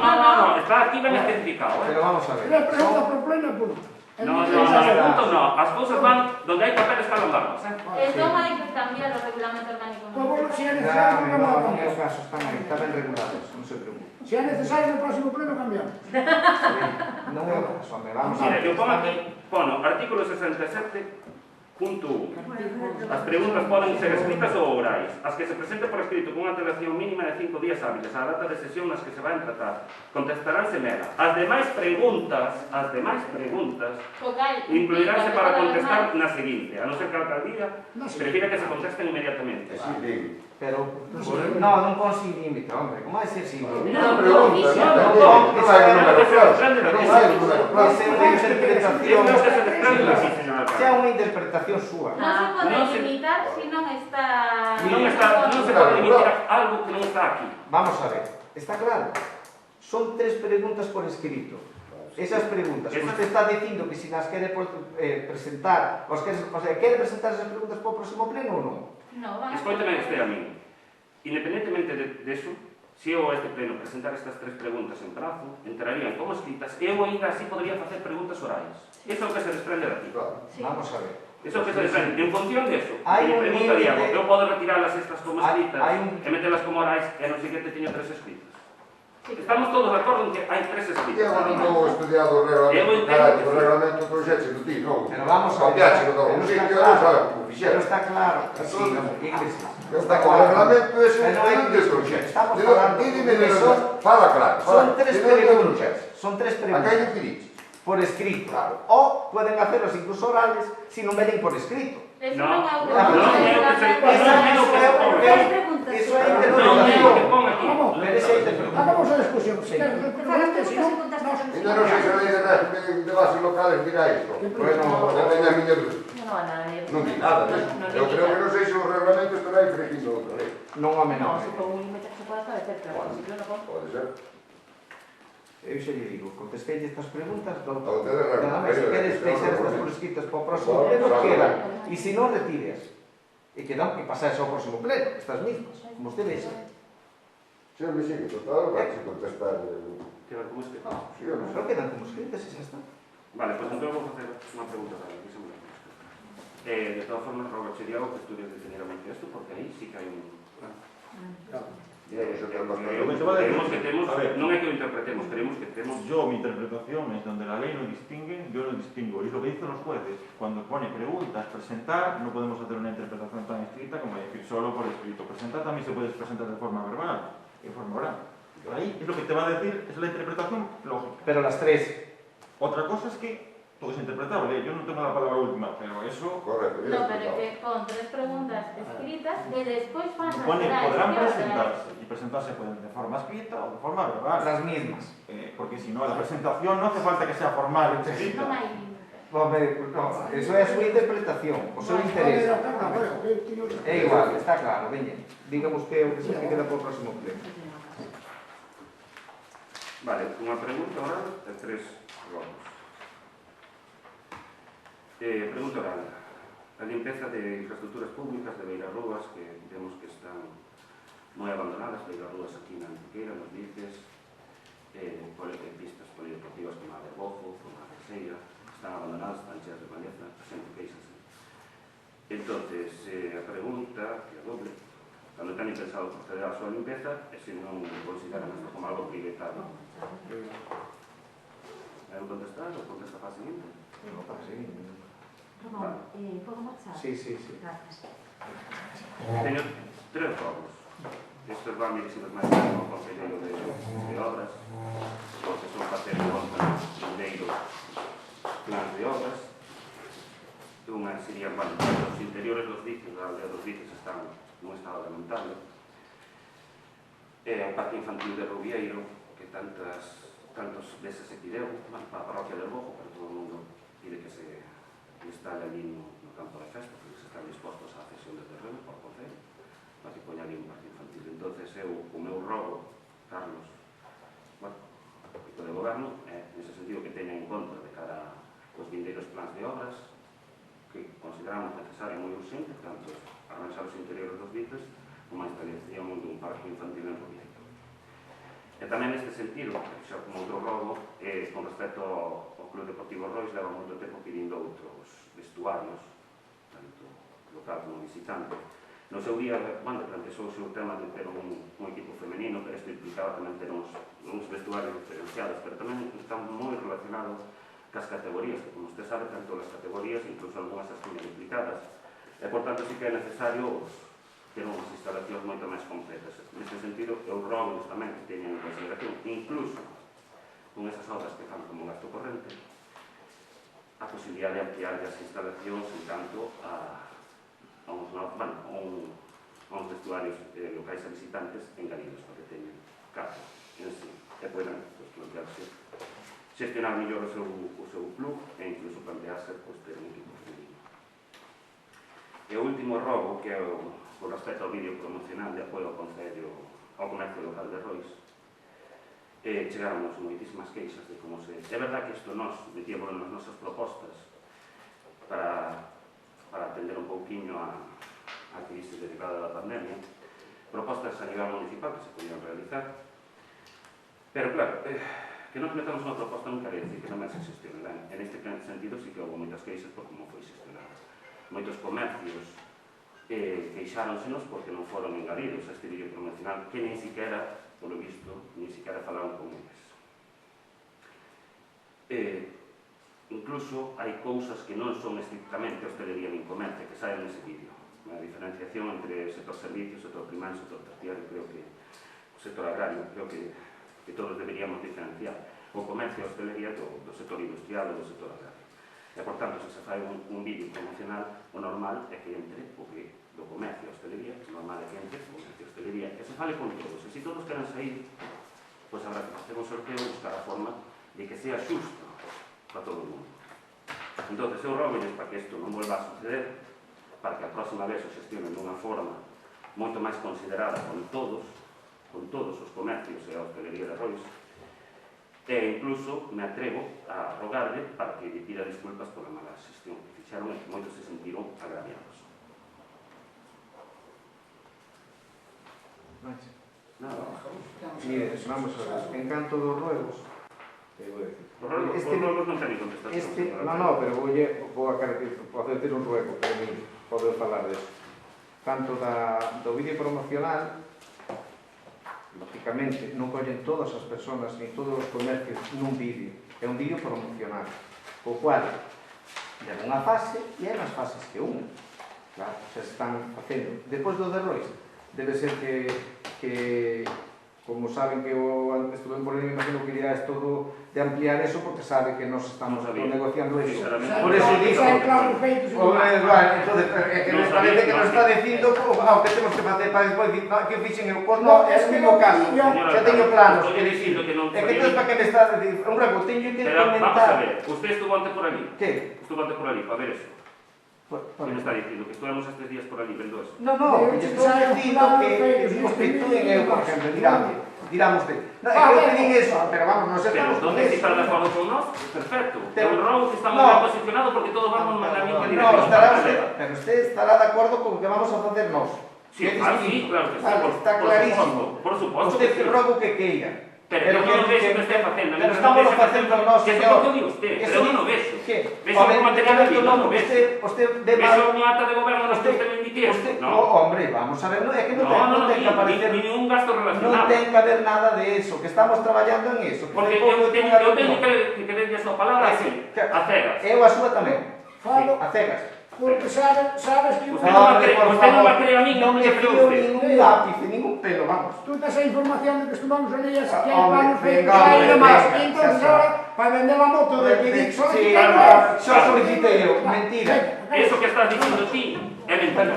está aquí ben especificado. Pero vamos a ver. Pero pregunta por pleno e punto. No, punto no. As cousas van donde hai papel están los datos, Entón hai que cambiar o reglamento orgánico. Como si é Ya, necesario, no, cambiamos. non é o caso, están aí, están ben regulados, non se preocupe. Si é necesario, no próximo pleno cambiamos. Non é o caso, home, vamos a Mira, ver. eu pongo aquí, artículo 67.1. As preguntas poden ser escritas ou orais. As que se presenten por escrito con unha antelación mínima de 5 días hábiles á data de sesión nas que se vai a tratar, contestaránse nela. As demais preguntas incluiránse para contestar na seguinte, a non ser que a alcaldía prefira que se contesten inmediatamente. Sí, digo. Pero, non pon sin límite, hombre, como vai ser sin límite? Una pregunta, no, non hai un número claro. Non hai un número claro. Esa é unha interpretación, Isto que se desprende aquí, señor xa é alcalde. unha interpretación súa. Non se pode No se- limitar se non está... Non se pode limitar algo que non está aquí. Vamos a ver, está claro. Son 3 preguntas por escrito. Esas preguntas, usted está dicindo que si nas quere presentar, o sea, quere presentar esas preguntas para o próximo pleno ou non? No, van a Escoíteme usted a mí. Independentemente de eso, se eu a este pleno presentar estas 3 preguntas en prazo, entrarían como escritas, eu ainda así podría facer preguntas orais. Iso é o que se desprende de aquí. Claro. Vamos a ver. Iso é o que se desprende. En función de eso, Hai me un pregunta límite. Diego, eu podo retiralas estas como escritas Hai un- e metelas como orais e no siguiente teño 3 escritas. Estamos todos de acordo en que hai 3 escritas. Diego non vou estudiado o reglamento, carallo, o reglamento do xeche do ti, non? Pero vamos a ver. Cambiaxe no un sitio, non sabe como Pero fixeron. está claro. Sí, no, Iglesias. Está con o reglamento ese Pero hai non des do xeche. Estamos falando Dime que de son fala claro. Son 3 preguntas. Son 3 Acá preguntas. hai infinito. Por escrito. O pueden hacerlos incluso orales si non venen por escrito. Eso No, non é o no, reglamento. Eso é interpretación. Pero esa é interpretación. Hagamos a discusión. Sí. Que nos pregunte, si non, preguntas nos... Ainda non sei se a lei de bases locales dirá isto. Bueno, Já teña a miña dúvida. No va nada. Non di nada, eu creo que non sei se o reglamento estará infringindo outra lei. Non home No, non. se pon un límite que se pode establecer, pero si yo no pongo. Pode ser. Eu xa lle digo, contestei estas preguntas, A usted de nada máis se queres deixar estas por escritas para o próximo pleno, quedan. E se non, retires. E quedan que pasar ao próximo pleno, estas mismas, como usted vexa. Se me sigue, total, vai se contestar. Que ver como este. Sí, eu non sei. Pero quedan como escritas e xa está. Vale, pues entonces vamos a hacer una pregunta también. De todas formas, Robert Diego, que estudies detenidamente esto, porque ahí sí que hay un... non é que o interpretemos, queremos que temos... Yo, mi interpretación es donde la ley no distingue, yo no distingo. Y es lo que dicen los jueces. Cuando pone preguntas, presentar, no podemos hacer una interpretación tan estricta como decir solo por escrito. Presentar también se puede presentar de forma verbal, en forma oral. Ahí es lo que te va a decir, es la interpretación lógica. Pero las tres. Otra cosa es que todo es interpretable. Yo no tengo la palabra última, pero eso... Correcto. No, pero que con 3 preguntas escritas y después van a Pone, podrán escritas. presentarse, y presentarse pueden de forma escrita o de forma verbal. Las mismas. Porque si no, la presentación no hace falta que sea formal, escrita. Non hai límite. Home, no, eso é a súa interpretación, o seu interés. É igual, está claro, veña. Digamos que o que se queda por o próximo pleno. Vale, unha pregunta oral e 3 rogos. Pregunta oral. A limpeza de infraestructuras públicas de beirarrúas que vemos que están moi abandonadas, beirarrúas aquí na Antiqueira, nos Vices, pistas polideportivas como a de Bozo, como a de Seira, están abandonadas, están cheas de maleza, a xente queixase. Entonces, a pregunta, que é doble, cando teñen pensado proceder á súa limpeza, e se non consideran isto como algo prioritario. É un contestar ou contesta para a seguinte? No, para seguinte. Ramón, podo marchar? Sí. Gracias. Teño 3 rogos. Estes van dirixidos máis ao Conselleiro de Obras, porque son facer conta primeiros plans de obras. Unha sería, bueno, os interiores dos diques, a aldea dos diques están nun estado lamentable. O parque infantil de Rubieiro, que tantos veces se pideu, para a parroquia del Bojo, pero todo o mundo pide que se instale ali no campo de festa, porque se están dispostos á cesión de terreno para o Concello, para que poña ali un parque infantil. Entonces, o meu rogo, Carlos, bueno, equipo de goberno, nese sentido que teña en conta de cara aos vindeiros plans de obras, que consideramos necesario e moi urgente, tanto arranxar os interiores dos vices, como a instalación dun parque infantil en Rubieiro. E tamén neste sentido, xa como outro rogo, con respecto ao Club Deportivo Rois, leva moito tempo pedindo outros vestuarios, tanto local como visitante. No seu día, bueno, planteouse o tema de ter un equipo femenino, pero isto implicaba tamén ter uns vestuarios diferenciados, pero tamén está moi relacionado cas categorías, que como usted sabe, tanto as categorías, incluso algunhas as tiñan implicadas, e por tanto sí que é necesario ter unhas instalacións moito máis completas. Neste sentido, eu rogo tamén que teñan en consideración, incluso con esas obras que fan como gasto corrente, a posibilidade de ampliar as instalacións en tanto a uns vestuarios locais a visitantes engadidos para que teñan caso en sí, e poden plantearse xestionar mellor o seu club e incluso plantearse ter un equipo femenino. E o último rogo, que é con respecto ao vídeo promocional de apoio ao comercio local de Rois, chegaronnos moitísimas queixas de como se... É verdad que isto nos metíamos nas nosas propostas para atender un pouquiño a crise derivada da pandemia, propostas a nivel municipal que se podían realizar, pero claro, que nos metamos unha proposta nunca quere decir que non se xestione. En este sentido sí que houve moitas queixas por como foi xestionada. Moitos comercios queixáronsenos porque non foron engadidos a este vídeo promocional, que nin siquiera, polo visto, nin siquiera falaron con eles. Incluso hai cousas que non son estrictamente hostelería nin comercio, que saen nese vídeo. A diferenciación entre sector servicios, sector primario, sector terciario, creo que o sector agrario, creo que todos deberíamos diferenciar o comercio e a hostelería do sector industrial ou do sector agrario. E, por tanto, se fai un vídeo promocional, o normal é que entre o que do comercio e a hostelería, o normal é que entre o comercio e a hostelería, e se fale con todos. E se todos queren sair, pois habrá que facer un sorteo e buscar a forma de que sea xusto para todo o mundo. Entón, eu rogo-lles para que isto non volva a suceder, para que a próxima vez o xestionen dunha forma moito máis considerada con todos os comercios e a hostelería de Rois, e incluso me atrevo a rogarle para que lle pida disculpas pola mala xestión que fixaron e que moitos se sentiron agraviados. Mire, vamos a ver, en canto dos ruegos, Os ruegos non teñen contestación. No, pero vou a facer un ruego, pero podo falar deso. Tanto do vídeo promocional, lógicamente, non collen todas as persoas ni todos os comercios nun vídeo. É un vídeo promocional, o cual leva unha fase e hai máis fases que unha. Claro, se están facendo. Depois do de Rois, debe ser que como saben que estuve en Bolivia, imagino que irá todo de ampliar eso, porque sabe que nos estamos negociando eso. Por eso digo, entonces, que nos parece que nos está dicindo o que temos que facer para despois que fixen eu. Pois non, é o mesmo caso, xa teño planos, que dicir, é que entón para que me está dicindo, un rato, teño que comentar. Vamos a ver, usted estuvo antes por allí. Que? Estuvo antes por allí, para ver eso. ¿Qué me está diciendo? Que estuvimos estos días por allí vendo eso. No, que yo estoy dicindo que estudien eu, por exemplo, dirán usted. No, é que eu pedín eso, pero vamos, non se estamos con ¿Dónde eso. está de acuerdo con nos? Perfecto. É un robo que está moi ben posicionado porque todos vamos na mesma No, dirección. pero usted estará de acuerdo con o que vamos a facer nós. Sí, claro que sí. Está clarísimo. Por suposto. Usted que robo que queira. Pero eu non vexo que este facendo. Pero estamos facendo nós, señor. Que é o que digo usted, pero eu non vexo. Que? Vexo como material aquí, non vexo. Usted de vexo unha ata de goberno nos que usted me indique. Hombre, vamos a ver, é que non ten que aparecer ningún gasto relacionado. Non ten que haber nada de eso, que estamos traballando en eso. Porque eu teño que querer a súa palabra así, a cegas. Eu a súa tamén. A cegas. Porque sabes que... Usted non me cree a mí, non me fío ningún lápice, ningún pelo, vamos. Tú tes a información de que estuvamos ali, que hai planos feitos, hai demás. E entón, ahora, para vender a moto de que dic, xa solicitei eu, mentira. Eso que estás dicindo ti é mentira.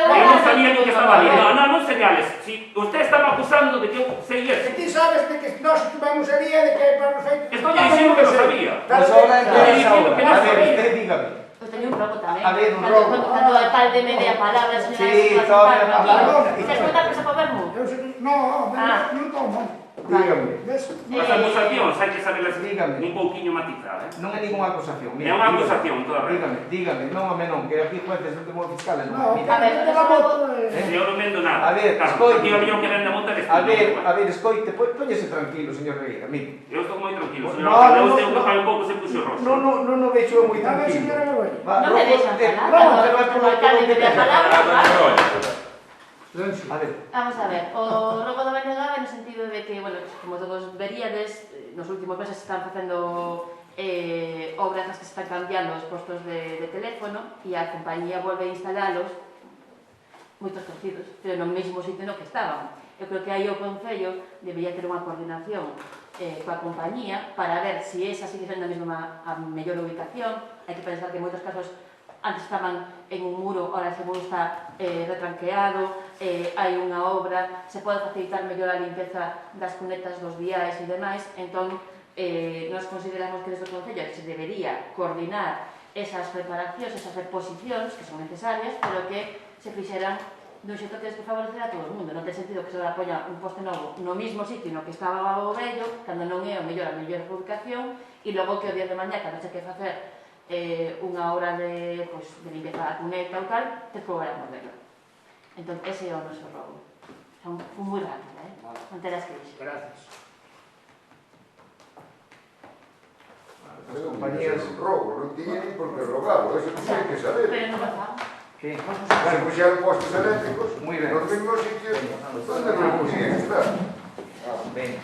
Eu non sabía ni que estaba ali. Non señales. Si usted estaba acusando de que eu sei eso. E ti sabes de que nós estuvamos ali e de que hai planos feitos. Estou dicindo que non sabía. Pois ahora dicindo que non a ver, sabía. usted dígame. Eu teño un robo tamén. A ver, un robo. Cando o alcalde me dé a palabra, señora... Sí, tome a palabra. Queres contar que se pode ver mu? Non tomo. Dígame. As acusacións hai que saberlas Dígame. un pouquiño matizar, Non é ninguna acusación. É unha acusación, toda a Dígame, non a menón, que aquí jueces non temos fiscales. A ver, de la moto... Eu non vendo nada. A ver, Aquí o millón que vende a monta eres tú. A ver, escoite, póñese tranquilo, señor Regueira, mire. Eu estou moi tranquilo, señor. No, Eu que fai un pouco se puxo rosto. Non vejo eu moi A ver, tranquilo. señora Begoña. Non me deixan falar. Cando o alcalde me dé a palabra... A ver. Vamos a ver, o robo do BNG no sentido de que, bueno, como todos veríades, nos últimos meses se están facendo obras nas que se están cambiando os postos de teléfono e a compañía volve a instalalos moitos torcidos, pero no mesmo sitio no que estaban. Eu creo que aí o Concello debería ter unha coordinación coa compañía para ver se esa sigue sendo a mellor ubicación. Hai que pensar que en moitos casos antes estaban en un muro, ahora ese muro está retranqueado, hai unha obra, se pode facilitar mellor a limpeza das cunetas dos viais e demais, entón nós consideramos que desde o Concello se debería coordinar esas preparacións, esas reposicións que son necesarias, pero que se fixeran dun xeito que despois favorecer a todo o mundo. Non ten sentido que se ora poña un poste novo no mismo sitio no que estaba o vello, cando non é a mellor ubicación, e logo que o día de mañá, cando se que facer unha hora de limpeza da cuneta ou tal, te volver a moverlo. Entón, ese é o noso robo. Son moi rápido, non terás que dixer. Gracias. As compañías... Robo, non tiña ni por que robarlo, eso tiña que saber. Pero non pasaba. Que? Se puxeron postes eléctricos, Muy ben. nos mismos sitios, donde non podían estar. Ben.